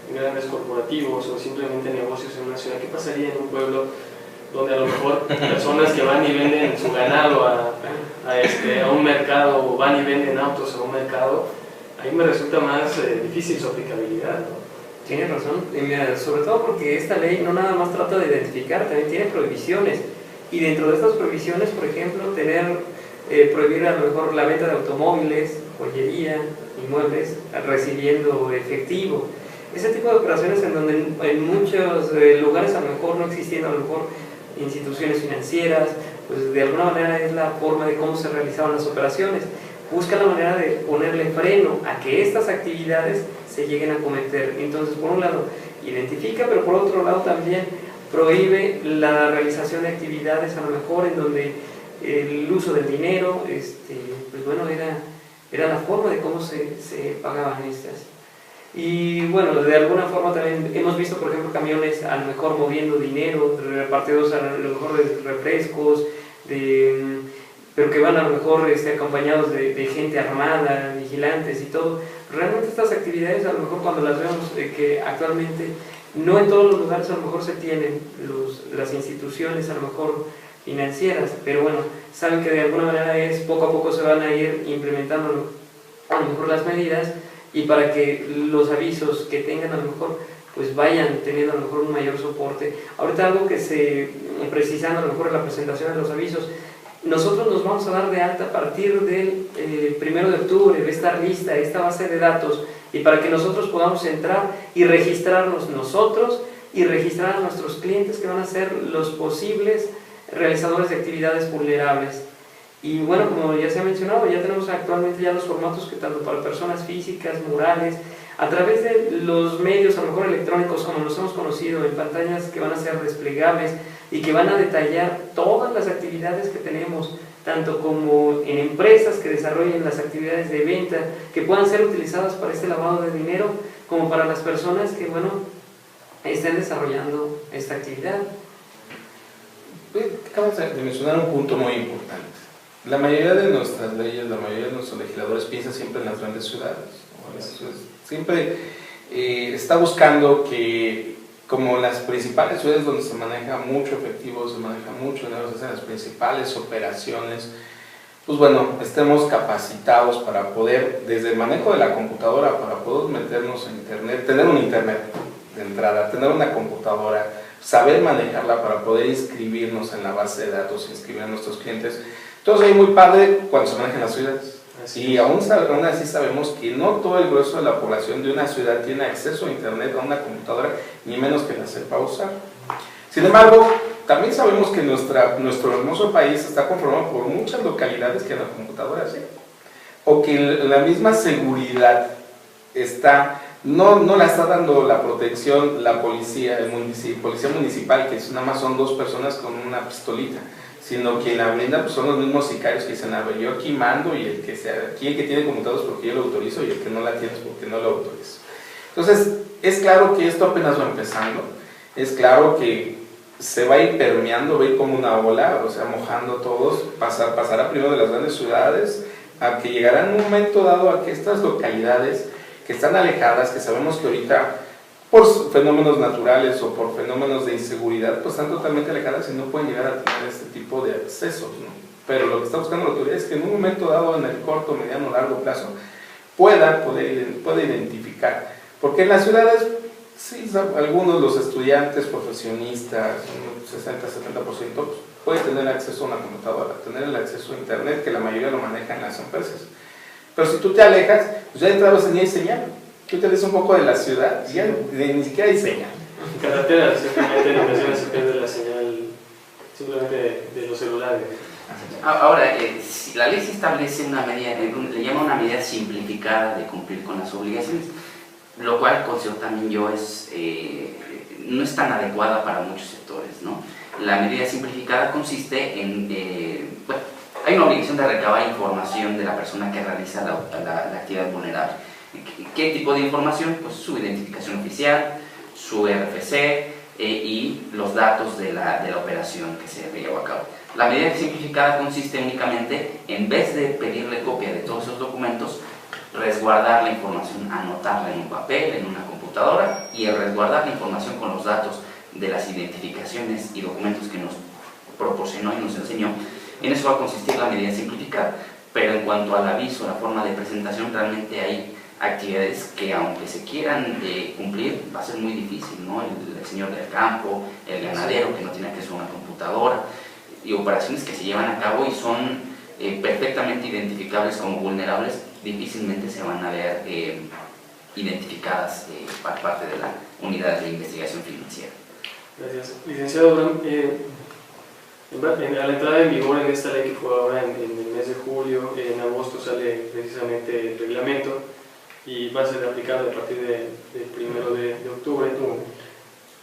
en grandes corporativos o simplemente negocios en una ciudad. ¿Qué pasaría en un pueblo donde a lo mejor personas que van y venden su ganado a un mercado, o van y venden autos a un mercado? Ahí me resulta más difícil su aplicabilidad, ¿no? Tienes razón, y mira, sobre todo porque esta ley no nada más trata de identificar, también tiene prohibiciones, y dentro de estas prohibiciones, por ejemplo, prohibir a lo mejor la venta de automóviles, joyería, inmuebles, recibiendo efectivo. Ese tipo de operaciones en donde en muchos lugares a lo mejor no existían a lo mejor instituciones financieras, pues de alguna manera es la forma de cómo se realizaban las operaciones. Busca la manera de ponerle freno a que estas actividades se lleguen a cometer. Entonces, por un lado, identifica, pero por otro lado también prohíbe la realización de actividades a lo mejor en donde el uso del dinero, pues bueno, era la forma de cómo se pagaban estas. Y bueno, de alguna forma también hemos visto, por ejemplo, camiones a lo mejor moviendo dinero, repartidos a lo mejor de refrescos, pero que van a lo mejor acompañados de gente armada, vigilantes y todo. Realmente estas actividades, a lo mejor cuando las vemos, que actualmente no en todos los lugares a lo mejor se tienen las instituciones a lo mejor financieras, pero bueno, saben que de alguna manera poco a poco se van a ir implementando a lo mejor las medidas, y para que los avisos que tengan a lo mejor pues vayan teniendo a lo mejor un mayor soporte. Ahorita algo que precisando a lo mejor en la presentación de los avisos, nosotros nos vamos a dar de alta a partir del 1 de octubre, va a estar lista esta base de datos, y para que nosotros podamos entrar y registrarnos nosotros y registrar a nuestros clientes que van a ser los posibles realizadores de actividades vulnerables. Y bueno, como ya se ha mencionado, ya tenemos actualmente ya los formatos que tanto para personas físicas, morales, a través de los medios a lo mejor electrónicos como los hemos conocido, en pantallas que van a ser desplegables y que van a detallar todas las actividades que tenemos, tanto como en empresas que desarrollen las actividades de venta que puedan ser utilizadas para este lavado de dinero, como para las personas que, bueno, estén desarrollando esta actividad. Acabas de mencionar un punto muy importante. La mayoría de nuestras leyes, la mayoría de nuestros legisladores piensa siempre en las grandes ciudades, ¿no? Siempre está buscando que, como las principales ciudades donde se maneja mucho efectivo, se maneja mucho dinero, se hacen las principales operaciones, pues bueno, estemos capacitados para poder, desde el manejo de la computadora, para poder meternos en internet, tener un internet de entrada, tener una computadora, saber manejarla para poder inscribirnos en la base de datos, inscribir a nuestros clientes. Entonces es muy padre cuando se manejan las ciudades. Y aún así sabemos que no todo el grueso de la población de una ciudad tiene acceso a internet, a una computadora, ni menos que la sepa usar. Sin embargo, también sabemos que nuestro hermoso país está conformado por muchas localidades que la computadora sí, o que la misma seguridad no la está dando la protección la policía, policía municipal, que nada más son 2 personas con una pistolita, sino que la brinda pues son los mismos sicarios que dicen, a ver, yo aquí mando, y el que tiene computadores porque yo lo autorizo, y el que no la tiene es porque no lo autorizo. Entonces, es claro que esto apenas va empezando, es claro que se va a ir permeando, va a ir como una ola, o sea, mojando todos, pasará primero de las grandes ciudades, a que llegará en un momento dado a que estas localidades que están alejadas, que sabemos que ahorita por fenómenos naturales o por fenómenos de inseguridad, pues están totalmente alejadas y no pueden llegar a tener este tipo de accesos, ¿no? Pero lo que está buscando la autoridad es que en un momento dado, en el corto, mediano, largo plazo, pueda identificar. Porque en las ciudades, sí, algunos, los estudiantes, profesionistas, un 60-70%, pues, puede tener acceso a una computadora, tener el acceso a internet, que la mayoría lo manejan las empresas. Pero si tú te alejas, pues ya de entrada ni hay señal. Tú te alejas un poco de la ciudad y ya ni siquiera hay señal. En carretera, simplemente en ocasiones se pierde la señal simplemente de los celulares. Ahora, si la ley se establece una medida, le llama una medida simplificada de cumplir con las obligaciones, lo cual considero también yo no es tan adecuada para muchos sectores, ¿no? La medida simplificada consiste en, bueno, hay una obligación de recabar información de la persona que realiza la actividad vulnerable. ¿Qué tipo de información? Pues su identificación oficial, su RFC y los datos de la operación que se llevó a cabo. La medida simplificada consiste únicamente, en vez de pedirle copia de todos esos documentos, resguardar la información, anotarla en un papel, en una computadora, y el resguardar la información con los datos de las identificaciones y documentos que nos proporcionó y nos enseñó. En eso va a consistir la medida simplificada, pero en cuanto al aviso, la forma de presentación, realmente hay actividades que, aunque se quieran cumplir, va a ser muy difícil, ¿no? El señor del campo, el ganadero que no tiene acceso a una computadora, y operaciones que se llevan a cabo y son perfectamente identificables como vulnerables, difícilmente se van a ver identificadas por parte de la unidad de investigación financiera. Gracias. Licenciado Abraham, a la entrada en vigor en esta ley que fue ahora en el mes de julio, en agosto sale precisamente el reglamento y va a ser aplicado a partir del 1 de octubre.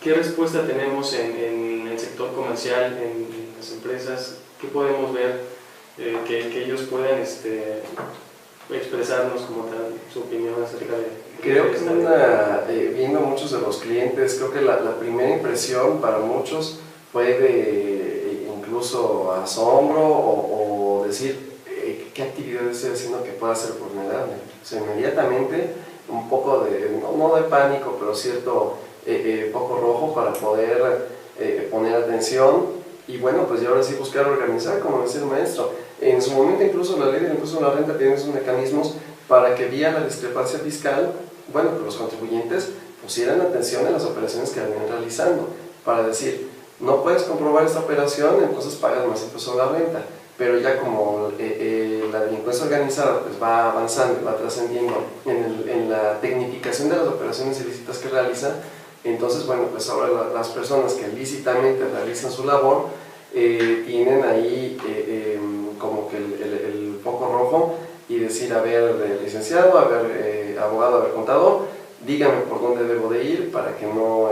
¿Qué respuesta tenemos en el sector comercial, en las empresas? ¿Qué podemos ver que ellos puedan expresarnos como tal su opinión acerca de Creo que esta ley? viendo muchos de los clientes, creo que la primera impresión para muchos fue de incluso asombro o decir qué actividad estoy haciendo que pueda ser vulnerable. O sea, inmediatamente un poco de, no de pánico, pero cierto foco rojo para poder poner atención y bueno, pues ya ahora sí buscar organizar, como decía el maestro. En su momento incluso la ley del impuesto a la renta tiene sus mecanismos para que vía la discrepancia fiscal, bueno, pues los contribuyentes pusieran atención en las operaciones que venían realizando, para decir, no puedes comprobar esta operación, entonces pagas más impuesto a la renta. Pero ya como la delincuencia organizada pues va avanzando, va trascendiendo en la tecnificación de las operaciones ilícitas que realiza, entonces bueno, pues ahora las personas que lícitamente realizan su labor tienen ahí como que el foco rojo y decir, a ver, licenciado, a ver, abogado, a ver, contador, dígame por dónde debo de ir para que no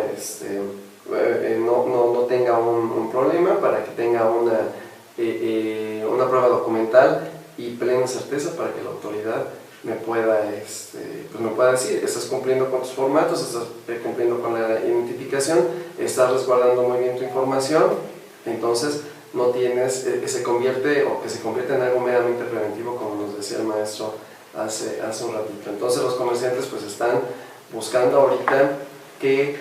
tenga un problema, para que tenga una prueba documental y plena certeza para que la autoridad me pueda decir, estás cumpliendo con tus formatos, estás cumpliendo con la identificación, estás resguardando muy bien tu información, entonces no tienes, se convierte en algo meramente preventivo, como nos decía el maestro hace un ratito. Entonces los comerciantes pues están buscando ahorita que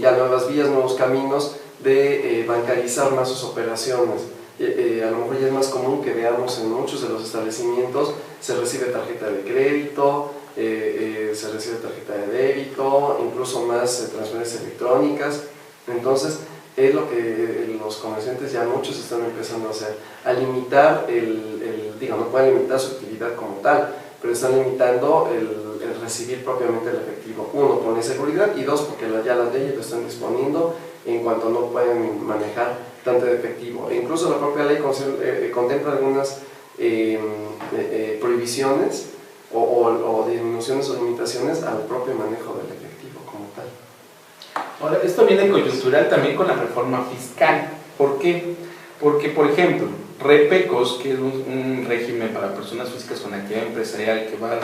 ya nuevas vías, nuevos caminos de bancarizar más sus operaciones. A lo mejor ya es más común que veamos en muchos de los establecimientos se recibe tarjeta de crédito, se recibe tarjeta de débito, incluso más transferencias electrónicas. Entonces es lo que los comerciantes ya muchos están empezando a hacer, a limitar no pueden limitar su actividad como tal, pero están limitando el recibir propiamente el efectivo. Uno, por inseguridad, y dos, porque ya las leyes lo están disponiendo en cuanto no pueden manejar tanto de efectivo. E incluso la propia ley contempla algunas prohibiciones o disminuciones o limitaciones al propio manejo del efectivo como tal. Ahora, esto viene coyuntural también con la reforma fiscal. ¿Por qué? Porque, por ejemplo, REPECOS, que es un régimen para personas físicas con actividad empresarial que va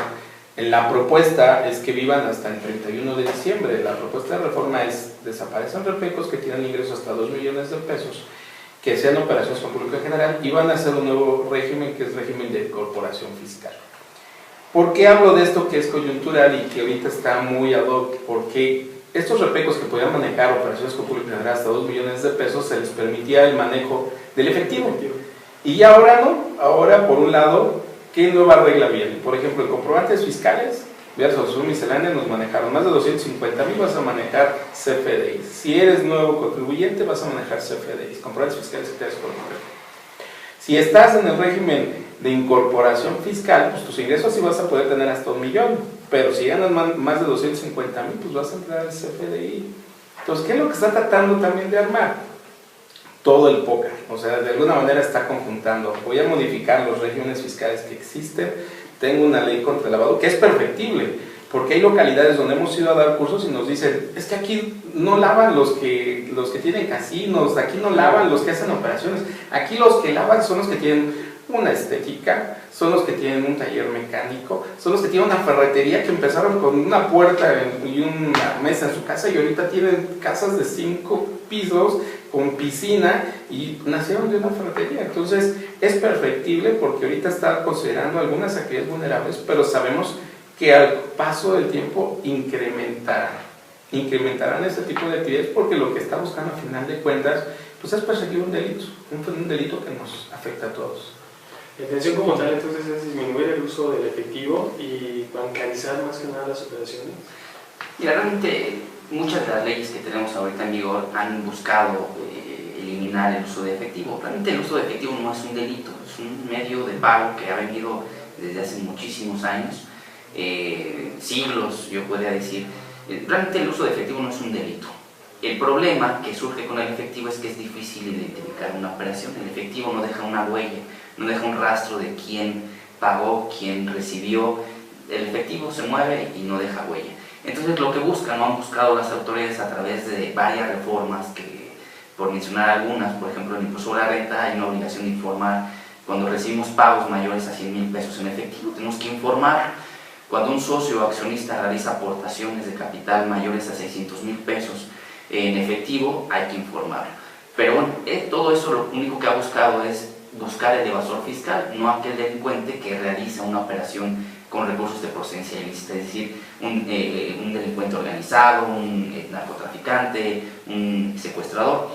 en la propuesta es que vivan hasta el 31 de diciembre. La propuesta de reforma es desaparecen REPECOS que tienen ingresos hasta 2 millones de pesos, que sean operaciones con público general, y van a hacer un nuevo régimen que es régimen de corporación fiscal. ¿Por qué hablo de esto que es coyuntural y que ahorita está muy ad hoc? Porque estos REPECOS que podían manejar operaciones con público general hasta 2 millones de pesos se les permitía el manejo del efectivo. Y ahora no, ahora por un lado, ¿qué nueva regla viene? Por ejemplo, en comprobantes fiscales, vía resolución miscelánea nos manejaron más de 250,000, vas a manejar CFDIs. Si eres nuevo contribuyente, vas a manejar CFDIs, comprobantes fiscales que te das por ejemplo. Si estás en el régimen de incorporación fiscal, pues tus ingresos sí vas a poder tener hasta 1 millón, pero si ganas más de 250,000, pues vas a entrar al CFDI. Entonces, ¿qué es lo que está tratando también de armar? Todo el póker, o sea, de alguna manera está conjuntando. Voy a modificar los regímenes fiscales que existen, tengo una ley contra el lavado que es perfectible, porque hay localidades donde hemos ido a dar cursos y nos dicen, es que aquí no lavan los que tienen casinos, aquí no lavan los que hacen operaciones, aquí los que lavan son los que tienen una estética, son los que tienen un taller mecánico, son los que tienen una ferretería que empezaron con una puerta y una mesa en su casa y ahorita tienen casas de 5 pisos con piscina y nacieron de una ferretería. Entonces es perfectible porque ahorita está considerando algunas actividades vulnerables, pero sabemos que al paso del tiempo incrementarán este tipo de actividades porque lo que está buscando a final de cuentas pues es perseguir un delito que nos afecta a todos. La intención como tal entonces es disminuir el uso del efectivo y bancarizar más que nada las operaciones. Mira, realmente muchas de las leyes que tenemos ahorita en vigor han buscado eliminar el uso de efectivo. Realmente el uso de efectivo no es un delito, es un medio de pago que ha venido desde hace muchísimos años, siglos yo podría decir. Realmente el uso de efectivo no es un delito. El problema que surge con el efectivo es que es difícil identificar una operación. El efectivo no deja una huella, no deja un rastro de quién pagó, quién recibió. El efectivo se mueve y no deja huella. Entonces lo que buscan, o han buscado las autoridades a través de varias reformas, que por mencionar algunas, por ejemplo el impuesto sobre la renta, hay una obligación de informar cuando recibimos pagos mayores a 100,000 pesos en efectivo, tenemos que informar. Cuando un socio o accionista realiza aportaciones de capital mayores a 600,000 pesos en efectivo, hay que informar. Pero bueno, todo eso lo único que ha buscado es buscar el evasor fiscal, no aquel delincuente que realiza una operación con recursos de procedencia ilícita, es decir, un delincuente organizado, un narcotraficante, un secuestrador.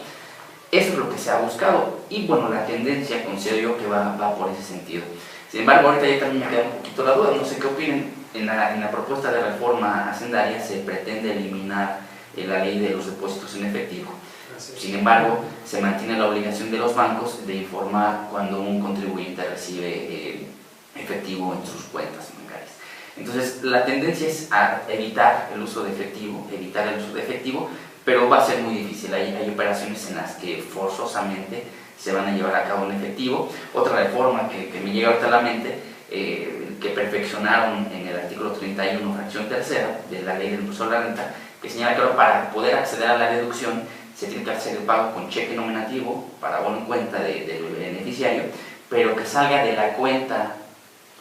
Eso es lo que se ha buscado y bueno, la tendencia considero yo que va por ese sentido. Sin embargo, ahorita ya también me queda un poquito la duda, no sé qué opinen. En la propuesta de reforma hacendaria se pretende eliminar la ley de los depósitos en efectivo. Sin embargo, se mantiene la obligación de los bancos de informar cuando un contribuyente recibe efectivo en sus cuentas bancarias. Entonces, la tendencia es a evitar el uso de efectivo, pero va a ser muy difícil. Hay operaciones en las que forzosamente se van a llevar a cabo en efectivo. Otra reforma que me llega ahorita a la mente, que perfeccionaron en el artículo 31, fracción tercera de la ley del impuesto sobre la renta, que señala que ahora para poder acceder a la deducción se tiene que hacer el pago con cheque nominativo para abono en cuenta del beneficiario, pero que salga de la cuenta,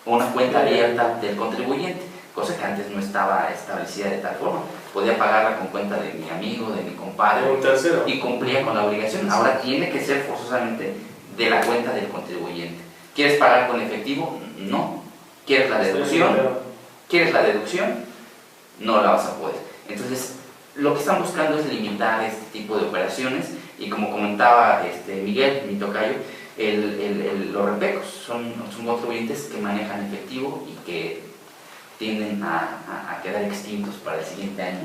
una cuenta abierta del contribuyente, cosa que antes no estaba establecida de tal forma. Podía pagarla con cuenta de mi amigo, de mi compadre, y cumplía con la obligación. Ahora tiene que ser forzosamente de la cuenta del contribuyente. ¿Quieres pagar con efectivo? No. ¿Quieres la deducción? No la vas a poder. Entonces, lo que están buscando es limitar este tipo de operaciones y como comentaba Miguel, mi tocayo, los repecos son contribuyentes que manejan efectivo y que tienden a quedar extintos para el siguiente año.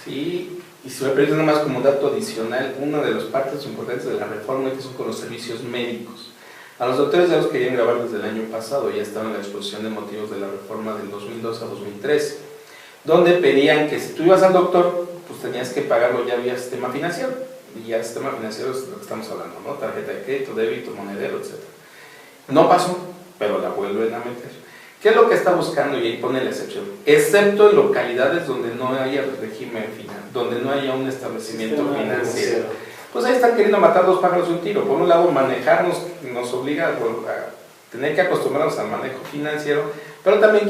Sí, y si me permite nada más como dato adicional, una de las partes importantes de la reforma es con los servicios médicos. A los doctores ya los querían grabar desde el año pasado, ya estaban en la exposición de motivos de la reforma del 2002 a 2003, donde pedían que si tú ibas al doctor, pues tenías que pagarlo ya vía sistema financiero, y ya el sistema financiero es lo que estamos hablando, ¿no? Tarjeta de crédito, débito, monedero, etc. No pasó, pero la vuelven a meter. ¿Qué es lo que está buscando? Y ahí pone la excepción. Excepto en localidades donde no haya régimen final, donde no haya un establecimiento financiero. Pues ahí están queriendo matar dos pájaros de un tiro. Por un lado, manejarnos nos obliga a tener que acostumbrarnos al manejo financiero, pero también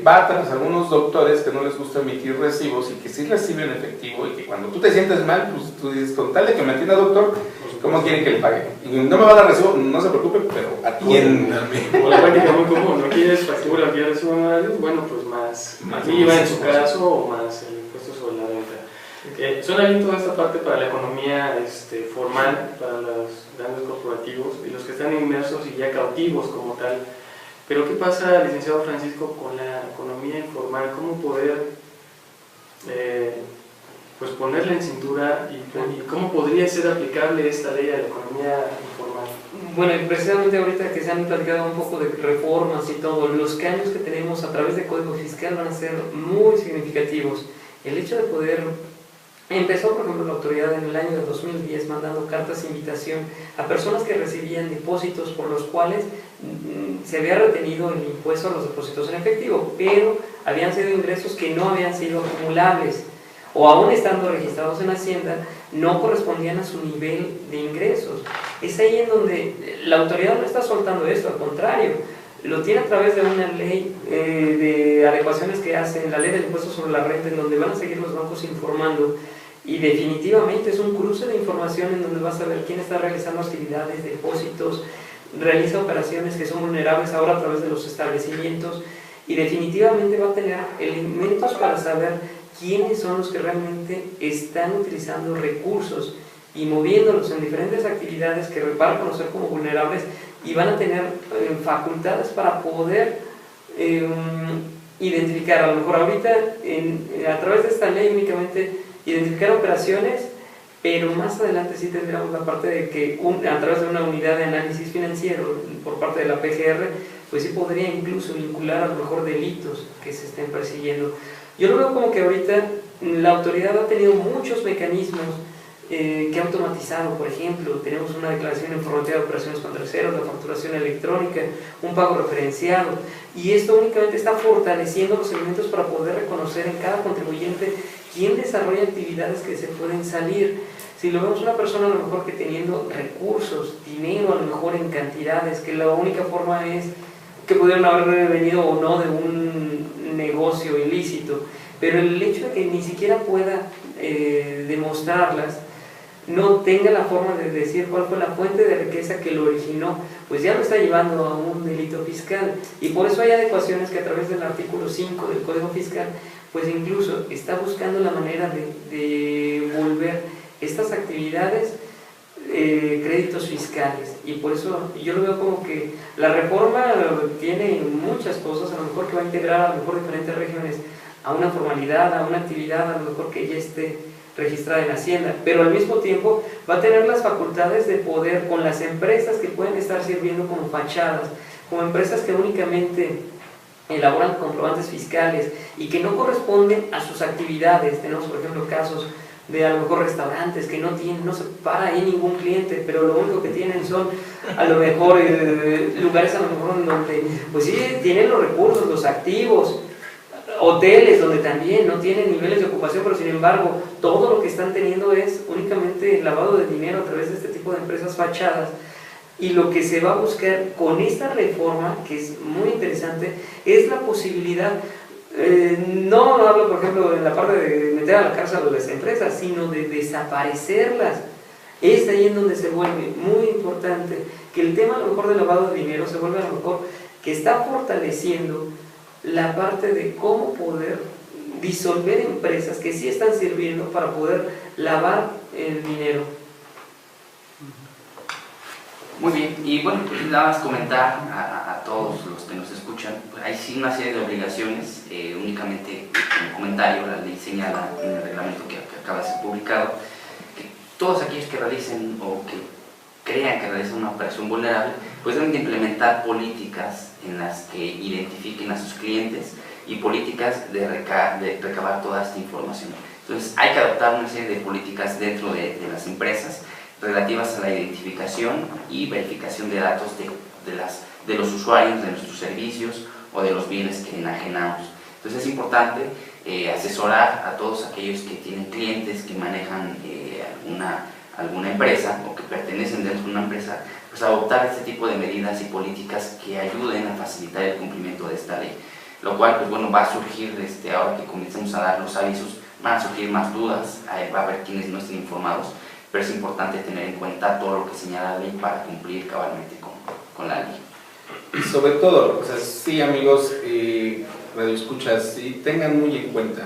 va tras algunos doctores que no les gusta emitir recibos y que sí reciben efectivo y que cuando tú te sientes mal, pues tú dices, con tal de que me atienda doctor, ¿cómo quieren que le pague? Y no me va a dar recibo, no se preocupe, pero atiéndame. O la práctica muy común, ¿no quieres factura, quieres recibo anual? Bueno, pues más IVA en su caso o más el impuesto sobre la renta. Suena bien toda esta parte para la economía formal, para los grandes corporativos y los que están inmersos y ya cautivos como tal. Pero ¿qué pasa, licenciado Francisco, con la economía informal? ¿Cómo poder pues ponerla en cintura y cómo podría ser aplicable esta ley a la economía informal? Bueno, y precisamente ahorita que se han platicado un poco de reformas y todo, los cambios que tenemos a través del Código Fiscal van a ser muy significativos. El hecho de poder... Empezó, por ejemplo, la autoridad en el año de 2010 mandando cartas de invitación a personas que recibían depósitos por los cuales se había retenido el impuesto a los depósitos en efectivo, pero habían sido ingresos que no habían sido acumulables o aún estando registrados en Hacienda no correspondían a su nivel de ingresos. Es ahí en donde la autoridad no está soltando esto, al contrario, lo tiene a través de una ley de adecuaciones que hacen, la ley del impuesto sobre la renta, en donde van a seguir los bancos informando, y definitivamente es un cruce de información en donde vas a ver quién está realizando actividades, depósitos, realiza operaciones que son vulnerables ahora a través de los establecimientos, y definitivamente va a tener elementos para saber quiénes son los que realmente están utilizando recursos y moviéndolos en diferentes actividades que van a conocer como vulnerables, y van a tener facultades para poder identificar, a lo mejor ahorita a través de esta ley únicamente identificar operaciones, pero más adelante sí tendremos la parte de que a través de una unidad de análisis financiero por parte de la PGR, pues sí podría incluso vincular a lo mejor delitos que se estén persiguiendo. Yo lo veo como que ahorita la autoridad ha tenido muchos mecanismos que ha automatizado. Por ejemplo, tenemos una declaración informativa de operaciones con terceros, la facturación electrónica, un pago referenciado, y esto únicamente está fortaleciendo los elementos para poder reconocer en cada contribuyente quién desarrolla actividades que se pueden salir. Si lo vemos una persona a lo mejor que teniendo recursos, dinero a lo mejor en cantidades, que la única forma es que pudieron haber venido o no de un negocio ilícito, pero el hecho de que ni siquiera pueda demostrarlas, no tenga la forma de decir cuál fue la fuente de riqueza que lo originó, pues ya lo está llevando a un delito fiscal. Y por eso hay adecuaciones que a través del artículo 5 del Código Fiscal, pues incluso está buscando la manera de volver estas actividades créditos fiscales. Y por eso yo lo veo como que la reforma tiene muchas cosas, a lo mejor que va a integrar a lo mejor diferentes regiones a una formalidad, a una actividad a lo mejor que ya esté registrada en Hacienda, pero al mismo tiempo va a tener las facultades de poder con las empresas que pueden estar sirviendo como fachadas, como empresas que únicamente elaboran comprobantes fiscales y que no corresponden a sus actividades. Tenemos por ejemplo casos de a lo mejor restaurantes que no se para ahí ningún cliente, pero lo único que tienen son a lo mejor lugares a lo mejor en donde pues sí tienen los recursos, los activos, hoteles donde también no tienen niveles de ocupación, pero sin embargo todo lo que están teniendo es únicamente lavado de dinero a través de este tipo de empresas fachadas. Y lo que se va a buscar con esta reforma, que es muy interesante, es la posibilidad, no hablo por ejemplo en la parte de meter a la cárcel a las empresas, sino de desaparecerlas. Es ahí en donde se vuelve muy importante que el tema a lo mejor del lavado de dinero se vuelve a lo mejor que está fortaleciendo la parte de cómo poder disolver empresas que sí están sirviendo para poder lavar el dinero. Muy bien, y bueno, pues nada más comentar a todos los que nos escuchan, pues hay sí una serie de obligaciones, únicamente como comentario, la ley señala en el reglamento que acaba de ser publicado, que todos aquellos que realicen o que crean que realizan una operación vulnerable, pues deben de implementar políticas en las que identifiquen a sus clientes y políticas de recabar toda esta información. Entonces hay que adoptar una serie de políticas dentro de las empresas relativas a la identificación y verificación de datos de los usuarios de nuestros servicios o de los bienes que enajenamos. Entonces es importante asesorar a todos aquellos que tienen clientes que manejan alguna empresa o que pertenecen dentro de una empresa, pues adoptar este tipo de medidas y políticas que ayuden a facilitar el cumplimiento de esta ley. Lo cual, pues bueno, va a surgir, ahora que comencemos a dar los avisos, van a surgir más dudas, va a haber quienes no estén informados, pero es importante tener en cuenta todo lo que señala la ley para cumplir cabalmente con la ley. Y sobre todo, o sea, sí amigos, radioescuchas, sí, tengan muy en cuenta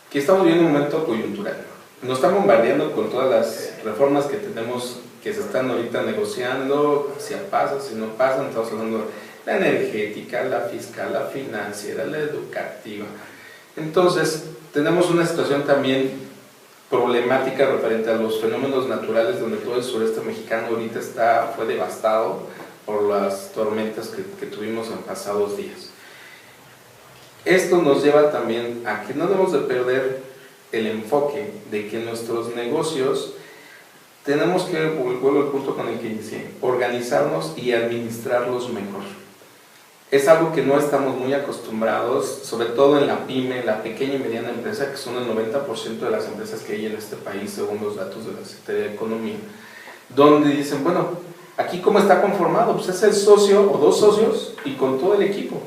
que estamos viviendo un momento coyuntural. Nos están bombardeando con todas las reformas que tenemos, que se están ahorita negociando, si pasan, si no pasan. Estamos hablando de la energética, la fiscal, la financiera, la educativa. Entonces, tenemos una situación también problemática referente a los fenómenos naturales, donde todo el sureste mexicano ahorita fue devastado por las tormentas que tuvimos en pasados días. Esto nos lleva también a que no debemos de perder el enfoque de que nuestros negocios tenemos que, vuelvo al punto con el que inicié, organizarnos y administrarlos mejor. Es algo que no estamos muy acostumbrados, sobre todo en la pyme, la pequeña y mediana empresa, que son el 90% de las empresas que hay en este país, según los datos de la Secretaría de Economía, donde dicen, bueno, aquí ¿cómo está conformado? Pues es el socio o dos socios y con todo el equipo.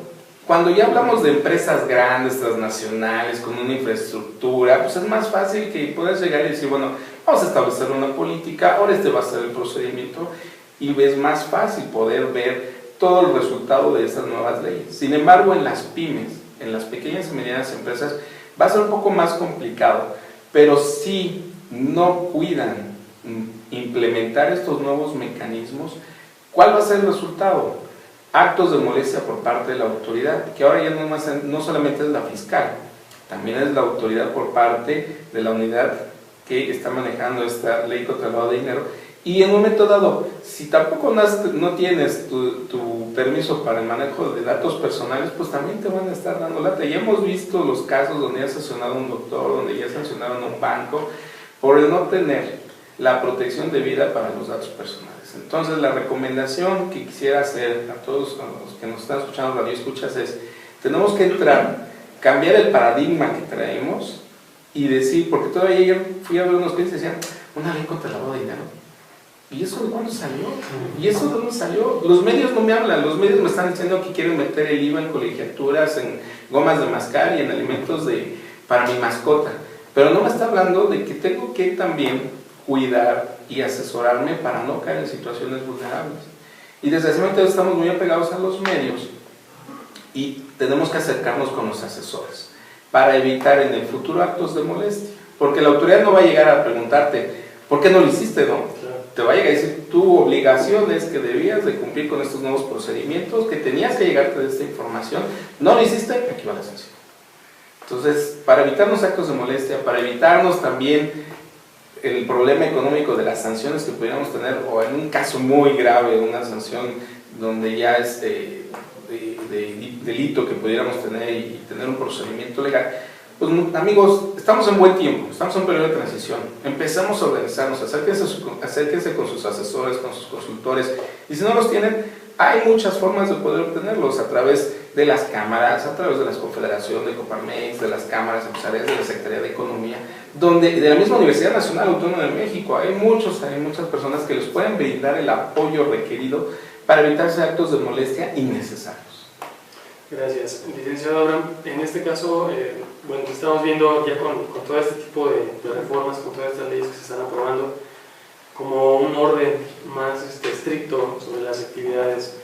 Cuando ya hablamos de empresas grandes, transnacionales, con una infraestructura, pues es más fácil que puedas llegar y decir, bueno, vamos a establecer una política, ahora este va a ser el procedimiento, y es más fácil poder ver todo el resultado de estas nuevas leyes. Sin embargo, en las pymes, en las pequeñas y medianas empresas, va a ser un poco más complicado, pero si no cuidan implementar estos nuevos mecanismos, ¿cuál va a ser el resultado? Actos de molestia por parte de la autoridad, que ahora ya no solamente es la fiscal, también es la autoridad por parte de la unidad que está manejando esta ley contra el lavado de dinero. Y en un momento dado, si tampoco no tienes tu permiso para el manejo de datos personales, pues también te van a estar dando lata. Ya hemos visto los casos donde ya sancionado a un doctor, donde ya sancionaron a un banco, por el no tener la protección debida para los datos personales. Entonces, la recomendación que quisiera hacer a todos los que nos están escuchando, radio escuchas, es: tenemos que cambiar el paradigma que traemos y decir, porque todavía ayer fui a ver unos clientes y decían, una ley contra el lavado de dinero. ¿Y eso de cuándo salió? ¿Y eso de dónde salió? Los medios no me hablan, los medios me están diciendo que quieren meter el IVA en colegiaturas, en gomas de mascar y en alimentos para mi mascota. Pero no me está hablando de que tengo que también cuidar y asesorarme para no caer en situaciones vulnerables. Y desgraciadamente estamos muy apegados a los medios y tenemos que acercarnos con los asesores para evitar en el futuro actos de molestia. Porque la autoridad no va a llegar a preguntarte, ¿por qué no lo hiciste, no? Te va a llegar a decir, tu obligación es que debías de cumplir con estos nuevos procedimientos, que tenías que llegarte de esta información, no lo hiciste, aquí va la sanción. Entonces, para evitarnos actos de molestia, para evitarnos también el problema económico de las sanciones que pudiéramos tener, o en un caso muy grave, una sanción donde ya es de delito que pudiéramos tener y tener un procedimiento legal, pues amigos, estamos en buen tiempo, estamos en un periodo de transición, empezamos a organizarnos, acérquense con sus asesores, con sus consultores, y si no los tienen, hay muchas formas de poder obtenerlos a través de las cámaras, a través de las confederaciones de Coparmex, de las cámaras empresariales, de la Secretaría de Economía, de la misma Universidad Nacional Autónoma de México. Hay muchas personas que les pueden brindar el apoyo requerido para evitarse actos de molestia innecesarios. Gracias. Licenciado Abraham, en este caso, bueno, estamos viendo ya con todo este tipo de reformas, con todas estas leyes que se están aprobando, como un orden más estricto sobre las actividades.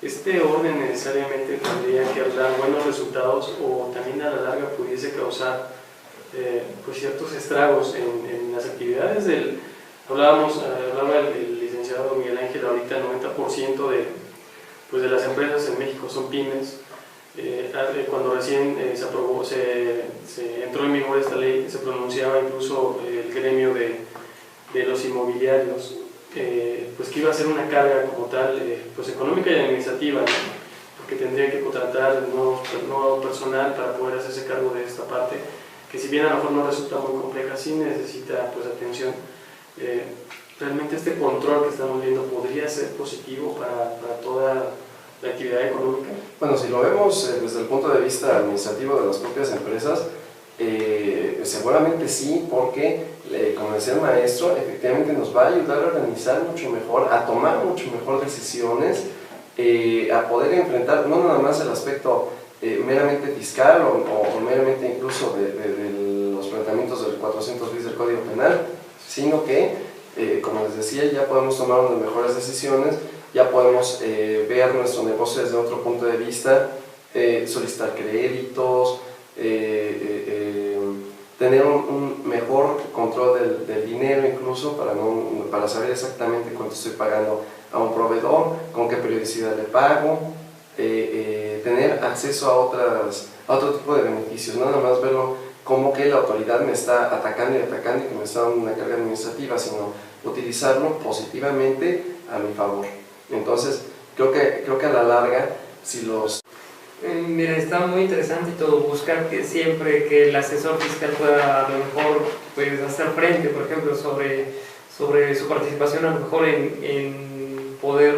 ¿Este orden necesariamente tendría que dar buenos resultados o también a la larga pudiese causar pues ciertos estragos en las actividades? Hablaba el licenciado Miguel Ángel ahorita, el 90% de las empresas en México son pymes. Cuando recién se entró en vigor esta ley, se pronunciaba incluso el gremio de los inmobiliarios, pues que iba a ser una carga como tal, pues económica y administrativa, ¿no? Porque tendrían que contratar nuevo personal para poder hacerse cargo de esta parte, que si bien a lo mejor no resulta muy compleja, sí necesita pues atención. Realmente este control que estamos viendo podría ser positivo para toda la actividad económica. Bueno, si lo vemos desde el punto de vista administrativo de las propias empresas, seguramente sí, porque como decía el maestro, efectivamente nos va a ayudar a organizar mucho mejor, a tomar mucho mejor decisiones, a poder enfrentar no nada más el aspecto meramente fiscal o meramente incluso de los planteamientos del 400 bis del Código Penal, sino que, como les decía, ya podemos tomar unas mejores decisiones, ya podemos ver nuestro negocio desde otro punto de vista, solicitar créditos, tener un mejor control del dinero incluso para saber exactamente cuánto estoy pagando a un proveedor, con qué periodicidad le pago, tener acceso a otro tipo de beneficios, no nada más verlo como que la autoridad me está atacando y atacando y que me está dando una carga administrativa, sino utilizarlo positivamente a mi favor. Entonces, creo que a la larga, si los... Mira, está muy interesante y todo, buscar que siempre que el asesor fiscal pueda a lo mejor pues, hacer frente, por ejemplo, sobre su participación a lo mejor en poder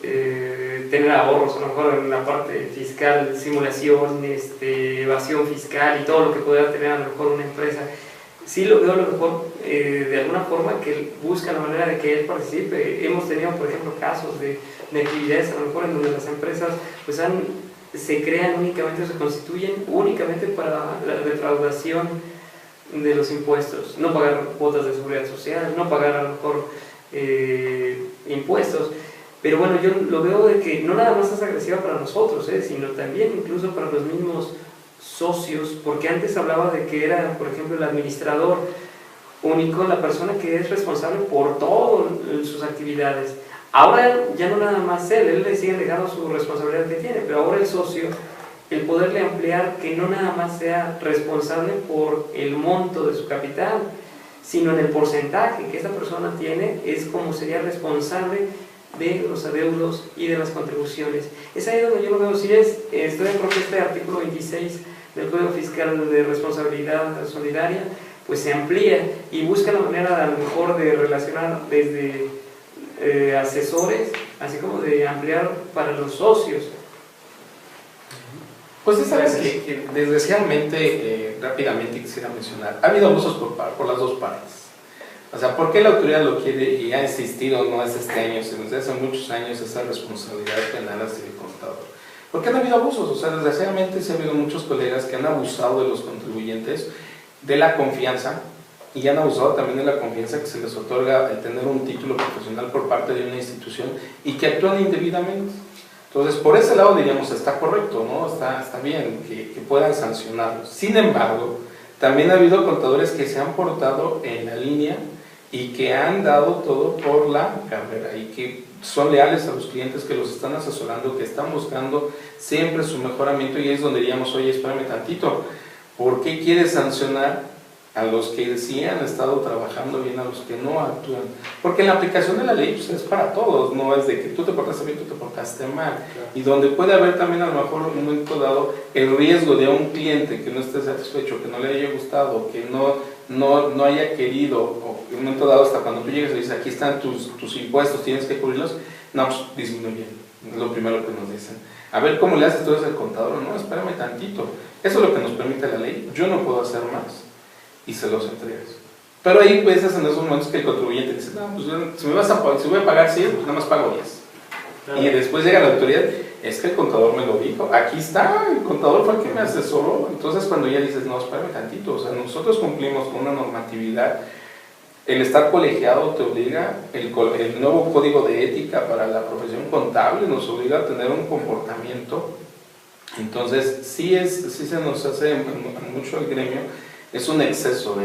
tener ahorros, a lo mejor en la parte fiscal, simulación, evasión fiscal y todo lo que pueda tener a lo mejor una empresa. Sí lo veo a lo mejor de alguna forma que él busca la manera de que él participe. Hemos tenido, por ejemplo, casos de actividades a lo mejor en donde las empresas pues se crean únicamente, se constituyen únicamente para la defraudación de los impuestos, no pagar cuotas de seguridad social, no pagar a lo mejor impuestos. Pero bueno, yo lo veo de que no nada más es agresiva para nosotros, sino también incluso para los mismos socios, porque antes hablaba de que era, por ejemplo, el administrador único, la persona que es responsable por todas sus actividades. Ahora ya no nada más él le sigue legando su responsabilidad que tiene, pero ahora el socio, el poderle ampliar que no nada más sea responsable por el monto de su capital, sino en el porcentaje que esa persona tiene, es como sería responsable de los adeudos y de las contribuciones. Es ahí donde yo lo veo, si estoy de acuerdo que este artículo 26 del Código Fiscal de Responsabilidad Solidaria, pues se amplía y busca la manera a lo mejor de relacionar desde asesores, así como de ampliar para los socios. Pues esa vez que desgraciadamente, rápidamente quisiera mencionar, ha habido abusos por las dos partes. O sea, ¿por qué la autoridad lo quiere y ha insistido, no es este año, sino desde hace muchos años, esa responsabilidad penal hacia el contador? Porque han habido abusos, o sea, desgraciadamente sí ha habido muchos colegas que han abusado de los contribuyentes, de la confianza, y han abusado también de la confianza que se les otorga el tener un título profesional por parte de una institución y que actúan indebidamente. Entonces, por ese lado diríamos, está correcto, ¿no? Está bien que puedan sancionarlos. Sin embargo, también ha habido contadores que se han portado en la línea y que han dado todo por la carrera y que son leales a los clientes, que los están asesorando, que están buscando siempre su mejoramiento, y es donde diríamos, oye, espérame tantito, ¿por qué quieres sancionar a los que sí han estado trabajando bien, a los que no actúan? Porque la aplicación de la ley pues, es para todos, no es de que tú te portaste bien, tú te portaste mal. Claro. Y donde puede haber también a lo mejor un momento dado el riesgo de un cliente que no esté satisfecho, que no le haya gustado, que no haya querido, o en un momento dado hasta cuando tú llegas y dices, aquí están tus impuestos, tienes que cubrirlos, no, pues disminuyen, es lo primero que nos dicen. A ver cómo le haces tú al contador, no, espérame tantito, eso es lo que nos permite la ley, yo no puedo hacer más. Y se los entregas. Pero ahí pues es en esos momentos que el contribuyente dice, no, pues si voy a pagar 100, pues nada más pago 10. Claro. Y después llega la autoridad, es que el contador me lo dijo, aquí está, el contador fue el que me asesoró. Entonces cuando ya dices, no, espérame tantito, o sea, nosotros cumplimos con una normatividad, el estar colegiado te obliga, el nuevo código de ética para la profesión contable nos obliga a tener un comportamiento. Entonces sí se nos hace mucho el gremio. Es un exceso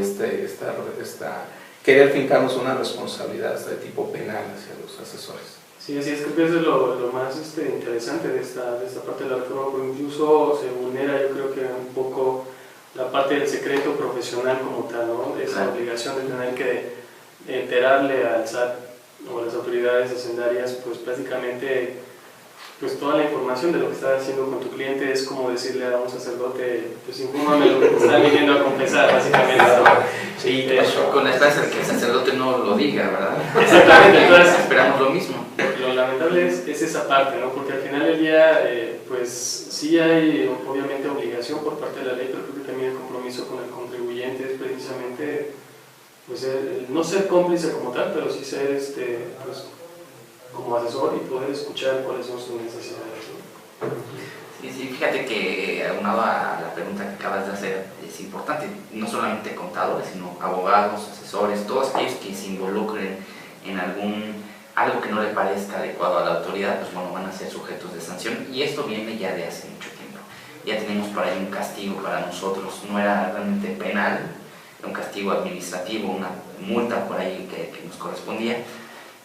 querer fincarnos una responsabilidad de tipo penal hacia los asesores. Sí, así es, creo que eso es lo más interesante de esta parte de la reforma, porque incluso se vulnera, yo creo que un poco la parte del secreto profesional como tal, ¿no? Esa obligación de tener que enterarle al SAT o a las autoridades hacendarias, pues prácticamente pues toda la información de lo que estás haciendo con tu cliente. Es como decirle a un sacerdote, pues infórmame lo que te está viniendo a confesar, básicamente. Sí, con la esperanza de que el sacerdote no lo diga, ¿verdad? Exactamente, entonces esperamos lo mismo. Lo lamentable es esa parte, ¿no? Porque al final del día, pues sí hay obviamente obligación por parte de la ley, pero creo que también el compromiso con el contribuyente es precisamente, pues no ser cómplice como tal, pero sí ser pues, como asesor y poder escuchar cuáles son sus necesidades, ¿no? Sí, fíjate que aunado a la pregunta que acabas de hacer, es importante, no solamente contadores, sino abogados, asesores, todos aquellos que se involucren en algo que no le parezca adecuado a la autoridad, pues bueno, van a ser sujetos de sanción, y esto viene ya de hace mucho tiempo. Ya tenemos por ahí un castigo para nosotros, no era realmente penal, era un castigo administrativo, una multa por ahí que nos correspondía.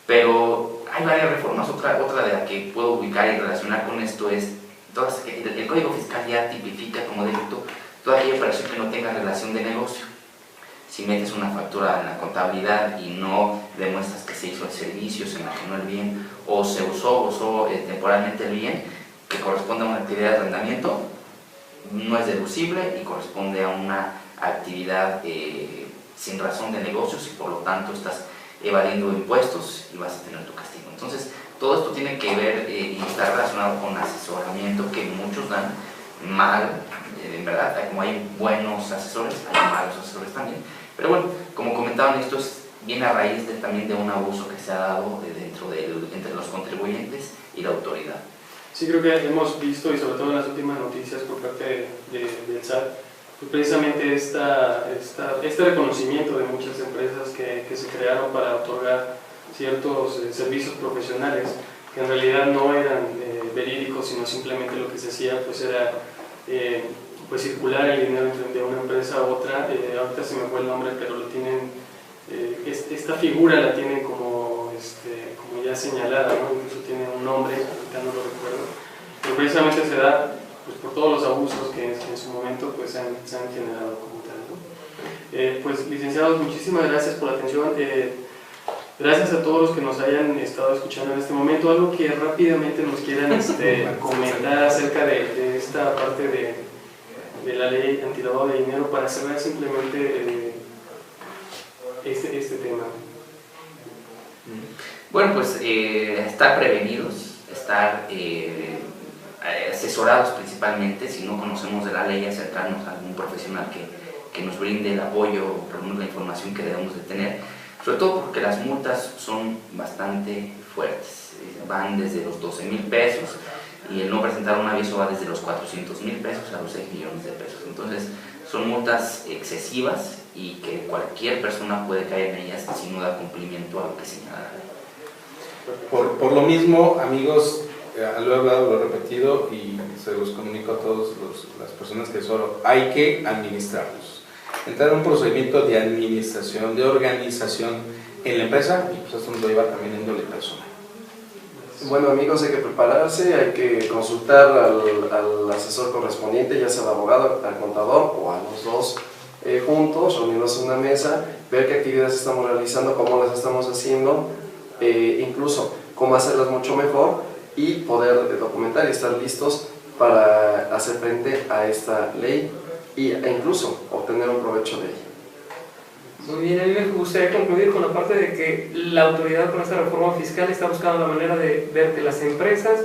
Pero hay varias reformas. Otra de la que puedo ubicar y relacionar con esto es, el Código Fiscal ya tipifica como delito toda aquella operación que no tenga relación de negocio. Si metes una factura en la contabilidad y no demuestras que se hizo el servicio, se imaginó el bien o se usó temporalmente el bien que corresponde a una actividad de arrendamiento, no es deducible y corresponde a una actividad sin razón de negocios y por lo tanto estás evadiendo impuestos y vas a tener tu castigo. Entonces, todo esto tiene que ver y está relacionado con asesoramiento que muchos dan mal, en verdad, como hay buenos asesores, hay malos asesores también. Pero bueno, como comentaban, esto viene a raíz también de un abuso que se ha dado entre los contribuyentes y la autoridad. Sí, creo que hemos visto, y sobre todo en las últimas noticias por parte del SAT, pues precisamente este reconocimiento de muchas empresas que se crearon para otorgar ciertos servicios profesionales que en realidad no eran verídicos, sino simplemente lo que se hacía pues era pues circular el dinero de una empresa a otra. Ahorita se me fue el nombre, pero lo tienen, esta figura la tienen como ya señalada, ¿no? Incluso tiene un nombre, ahorita no lo recuerdo, pero precisamente se da pues, por todos los abusos que en su momento pues, se han generado como tal, ¿no? Pues licenciados, muchísimas gracias por la atención. Gracias a todos los que nos hayan estado escuchando en este momento. Algo que rápidamente nos quieran comentar acerca de esta parte de la ley antilavado de dinero para cerrar simplemente este tema. Bueno, pues estar prevenidos, estar asesorados principalmente. Si no conocemos de la ley, acercarnos a algún profesional que nos brinde el apoyo o por lo menos la información que debemos de tener, sobre todo porque las multas son bastante fuertes, van desde los 12,000 pesos y el no presentar un aviso va desde los 400,000 pesos a los 6 millones de pesos. Entonces son multas excesivas y que cualquier persona puede caer en ellas si no da cumplimiento a lo que señala la ley. Por lo mismo, amigos, lo he hablado, lo he repetido y se los comunico a todas las personas que solo hay que administrarlos. Entrar en un procedimiento de administración, de organización en la empresa, y pues esto nos lo lleva también en índole personal. Bueno, amigos, hay que prepararse, hay que consultar al asesor correspondiente, ya sea al abogado, al contador o a los dos juntos, reunirnos en una mesa, ver qué actividades estamos realizando, cómo las estamos haciendo, incluso cómo hacerlas mucho mejor y poder documentar y estar listos para hacer frente a esta ley e incluso obtener un provecho de ella. Muy bien, a mí me gustaría concluir con la parte de que la autoridad con esta reforma fiscal está buscando la manera de ver que las empresas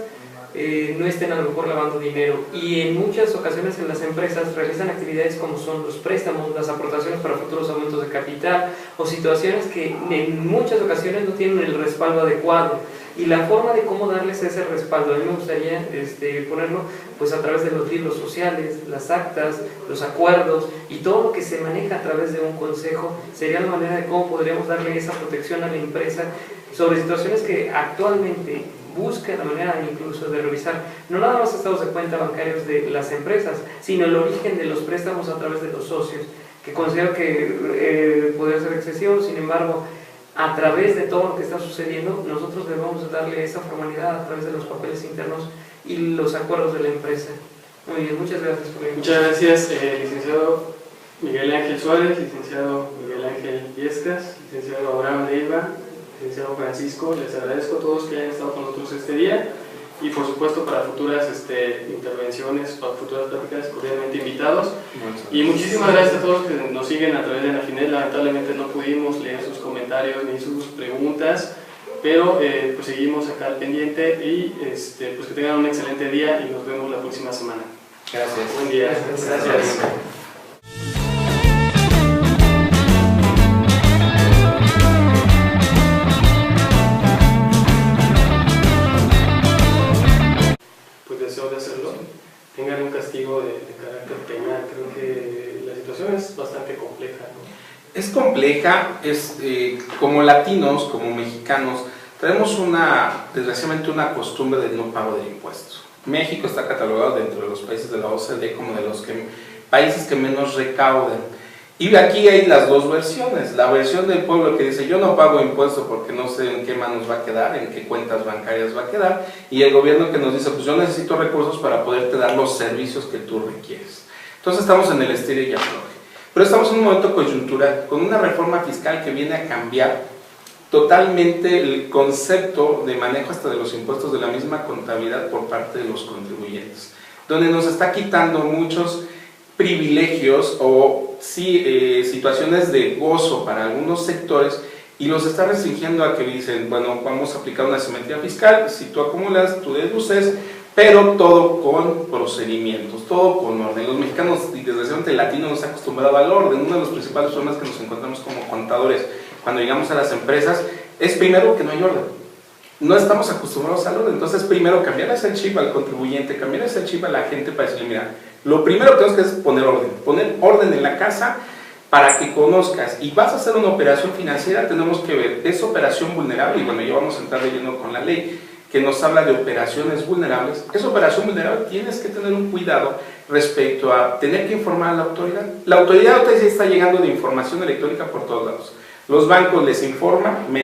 no estén a lo mejor lavando dinero, y en muchas ocasiones en las empresas realizan actividades como son los préstamos, las aportaciones para futuros aumentos de capital o situaciones que en muchas ocasiones no tienen el respaldo adecuado, y la forma de cómo darles ese respaldo, a mí me gustaría ponerlo pues a través de los libros sociales, las actas, los acuerdos y todo lo que se maneja a través de un consejo, sería la manera de cómo podríamos darle esa protección a la empresa sobre situaciones que actualmente busca la manera incluso de revisar no nada más estados de cuenta bancarios de las empresas, sino el origen de los préstamos a través de los socios, que considero que podría ser excesivo. Sin embargo, a través de todo lo que está sucediendo, nosotros debemos darle esa formalidad a través de los papeles internos y los acuerdos de la empresa. Muy bien, muchas gracias por la invitación. Muchas gracias, licenciado Miguel Ángel Suárez, licenciado Miguel Ángel Viescas, licenciado Abraham Leiva, licenciado Francisco. Les agradezco a todos que hayan estado con nosotros este día, y por supuesto para futuras intervenciones, para futuras pláticas, cordialmente invitados. Y muchísimas gracias a todos que nos siguen a través de Anafinet. Lamentablemente no pudimos leer sus comentarios ni sus preguntas, pero pues seguimos acá al pendiente, y pues que tengan un excelente día y nos vemos la próxima semana. Gracias. Buen día. Gracias. Deseo de hacerlo, tengan un castigo de carácter penal. Creo que la situación es bastante compleja, ¿no? Es compleja, como latinos, como mexicanos, tenemos desgraciadamente una costumbre del no pago de impuestos. México está catalogado dentro de los países de la OCDE como de los países que menos recaudan. Y aquí hay las dos versiones, la versión del pueblo que dice yo no pago impuestos porque no sé en qué manos va a quedar, en qué cuentas bancarias va a quedar, y el gobierno que nos dice pues yo necesito recursos para poderte dar los servicios que tú requieres. Entonces estamos en el estilo y afloje. Pero estamos en un momento coyuntural, con una reforma fiscal que viene a cambiar totalmente el concepto de manejo hasta de los impuestos de la misma contabilidad por parte de los contribuyentes, donde nos está quitando muchos privilegios o sí, situaciones de gozo para algunos sectores y los está restringiendo a que dicen, bueno, vamos a aplicar una simetría fiscal, si tú acumulas, tú deduces, pero todo con procedimientos, todo con orden. Los mexicanos y desgraciadamente el latino nos ha acostumbrado al orden. Uno de los principales problemas que nos encontramos como contadores cuando llegamos a las empresas es primero que no hay orden. No estamos acostumbrados al orden, entonces primero cambiar ese chip al contribuyente, cambiar ese chip a la gente para decirle, mira, lo primero que tenemos que hacer es poner orden en la casa para que conozcas y vas a hacer una operación financiera, tenemos que ver, es operación vulnerable, y bueno, ya vamos a entrar de lleno con la ley que nos habla de operaciones vulnerables. Esa operación vulnerable tienes que tener un cuidado respecto a tener que informar a la autoridad. La autoridad ahorita ya está llegando de información electrónica por todos lados. Los bancos les informan.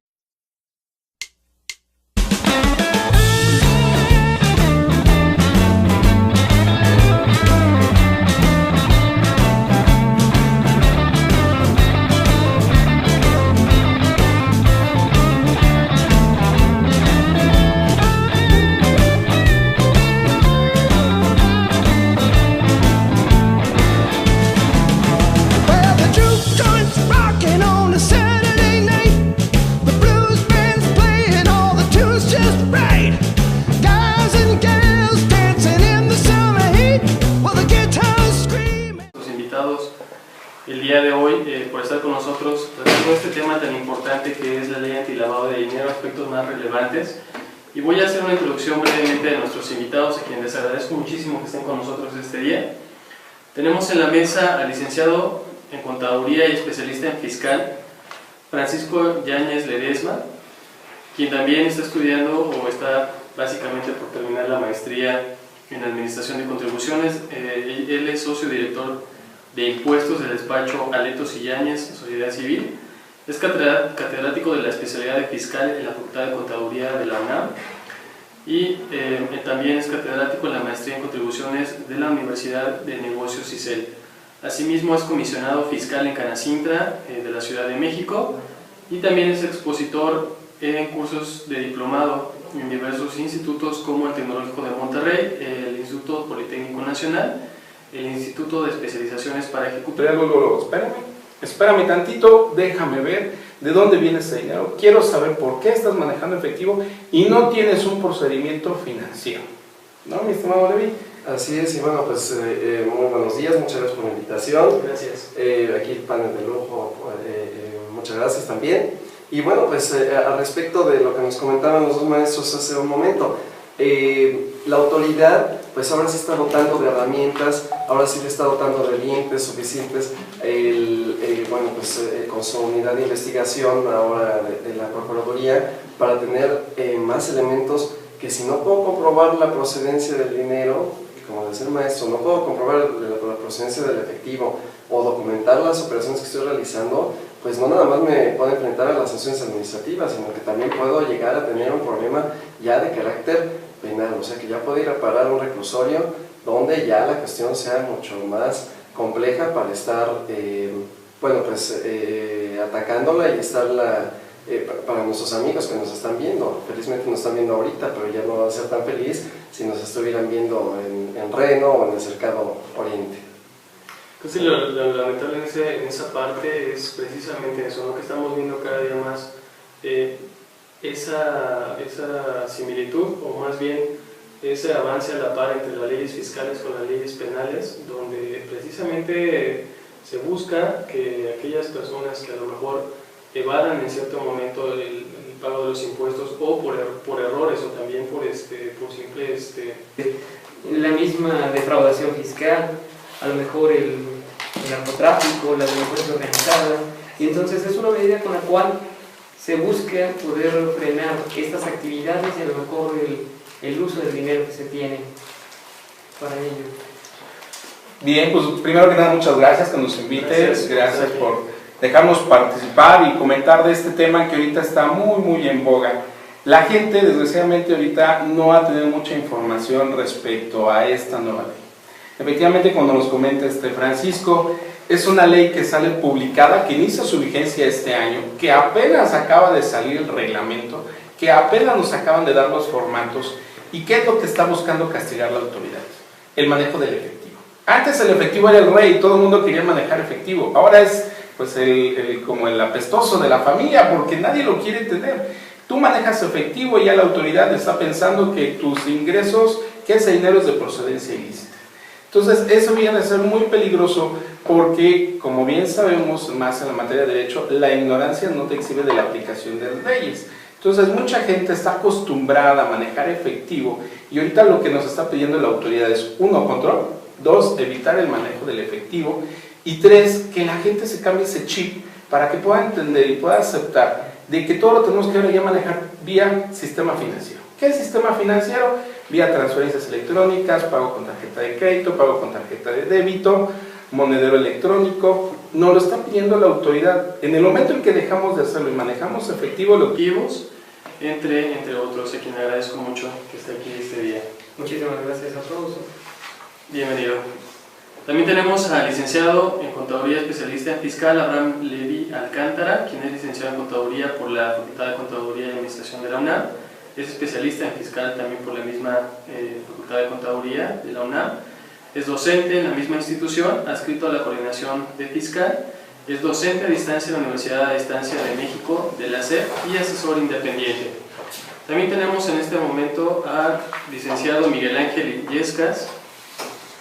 El día de hoy por estar con nosotros tratando este tema tan importante que es la ley antilavado de dinero, aspectos más relevantes, y voy a hacer una introducción brevemente de nuestros invitados, a quienes les agradezco muchísimo que estén con nosotros este día. Tenemos en la mesa al licenciado en Contaduría y especialista en Fiscal, Francisco Yáñez Ledesma, quien también está estudiando o está básicamente por terminar la maestría en Administración de Contribuciones. Él es socio director de Impuestos del despacho Aletos y Yáñez, Sociedad Civil. Es catedrático de la especialidad de Fiscal en la Facultad de Contaduría de la UNAM y también es catedrático en la maestría en Contribuciones de la Universidad de Negocios ISEL. Asimismo es comisionado fiscal en Canacintra de la Ciudad de México y también es expositor en cursos de diplomado en diversos institutos como el Tecnológico de Monterrey, el Instituto Politécnico Nacional, el Instituto de Especializaciones para Ejecutores. Espérame tantito, déjame ver de dónde viene ese dinero, quiero saber por qué estás manejando efectivo y no tienes un procedimiento financiero, ¿no, mi estimado Levi? Así es, y bueno, pues muy buenos días, muchas gracias por la invitación. Gracias. Aquí el panel de lujo, muchas gracias también. Y bueno, pues al respecto de lo que nos comentaban los dos maestros hace un momento, la autoridad pues ahora sí está dotando de herramientas, ahora sí le está dotando de dientes suficientes, bueno, pues con su unidad de investigación ahora de la Procuraduría, para tener más elementos que si no puedo comprobar la procedencia del dinero, como decía el maestro, no puedo comprobar la procedencia del efectivo o documentar las operaciones que estoy realizando, pues no nada más me puedo enfrentar a las sanciones administrativas, sino que también puedo llegar a tener un problema ya de carácter penal, o sea que ya puedo ir a parar un reclusorio donde ya la cuestión sea mucho más compleja para estar, bueno, pues atacándola y estarla, para nuestros amigos que nos están viendo, felizmente nos están viendo ahorita, pero ya no va a ser tan feliz si nos estuvieran viendo en Reno o en el cercano Oriente. Entonces lo lamentable en esa parte es precisamente eso, ¿no? Que estamos viendo cada día más esa similitud, o más bien ese avance a la par entre las leyes fiscales con las leyes penales, donde precisamente se busca que aquellas personas que a lo mejor evadan en cierto momento el pago de los impuestos, o por errores, o también por simple la misma defraudación fiscal, a lo mejor el narcotráfico, la delincuencia organizada, y entonces es una medida con la cual se busca poder frenar estas actividades y a lo mejor el uso del dinero que se tiene para ello. Bien, pues primero que nada muchas gracias que nos invites, gracias por dejarnos participar y comentar de este tema que ahorita está muy en boga. La gente desgraciadamente ahorita no ha tenido mucha información respecto a esta nueva ley. Efectivamente, cuando nos comenta Francisco, es una ley que sale publicada, que inicia su vigencia este año, que apenas acaba de salir el reglamento, que apenas nos acaban de dar los formatos. ¿Y qué es lo que está buscando castigar la autoridad? El manejo del efectivo. Antes el efectivo era el rey, todo el mundo quería manejar efectivo. Ahora es pues como el apestoso de la familia, porque nadie lo quiere tener. Tú manejas efectivo y ya la autoridad está pensando que tus ingresos, que ese dinero es de procedencia ilícita. Entonces eso viene a ser muy peligroso porque, como bien sabemos más en la materia de derecho, la ignorancia no te exime de la aplicación de las leyes. Entonces mucha gente está acostumbrada a manejar efectivo y ahorita lo que nos está pidiendo la autoridad es 1, control, 2, evitar el manejo del efectivo y 3, que la gente se cambie ese chip para que pueda entender y pueda aceptar de que todo lo tenemos que ahora ya manejar vía sistema financiero. ¿Qué es sistema financiero? Vía transferencias electrónicas, pago con tarjeta de crédito, pago con tarjeta de débito, monedero electrónico. Nos lo está pidiendo la autoridad. En el momento en que dejamos de hacerlo y manejamos efectivo, lo entre otros, a quien agradezco mucho que esté aquí este día. Muchísimas gracias a todos. Bienvenido. También tenemos al licenciado en Contaduría, especialista en Fiscal, Abraham Levi Alcántara, quien es licenciado en Contaduría por la Facultad de Contaduría y Administración de la UNAM. Es especialista en Fiscal también por la misma Facultad de Contaduría de la UNAM. Es docente en la misma institución, adscrito a la Coordinación de Fiscal. Es docente a distancia en la Universidad a Distancia de México, de la SEP, y asesor independiente. También tenemos en este momento al licenciado Miguel Ángel Illescas,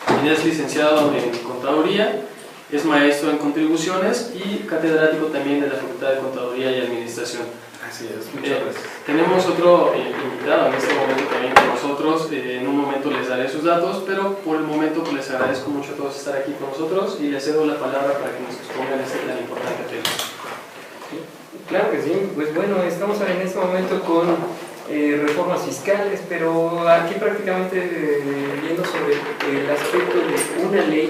quien es licenciado en Contaduría, es maestro en Contribuciones y catedrático también de la Facultad de Contaduría y Administración. Así es, muchas gracias. Tenemos otro invitado en este momento también con nosotros. En un momento les daré sus datos, pero por el momento pues, les agradezco mucho a todos estar aquí con nosotros y les cedo la palabra para que nos expongan este tan importante tema. Claro que sí, pues bueno, estamos en este momento con reformas fiscales, pero aquí prácticamente viendo sobre el aspecto de una ley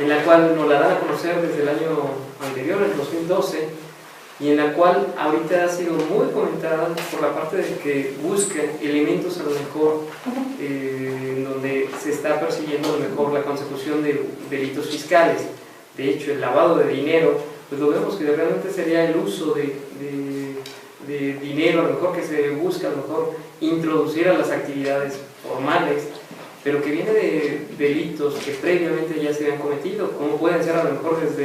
en la cual nos la dan a conocer desde el año anterior, el 2012, y en la cual ahorita ha sido muy comentada por la parte de que buscan elementos a lo mejor en donde se está persiguiendo a lo mejor la consecución de delitos fiscales. De hecho, el lavado de dinero, pues lo vemos que realmente sería el uso de dinero, a lo mejor que se busca a lo mejor introducir a las actividades formales, pero que viene de delitos que previamente ya se habían cometido, como pueden ser a lo mejor desde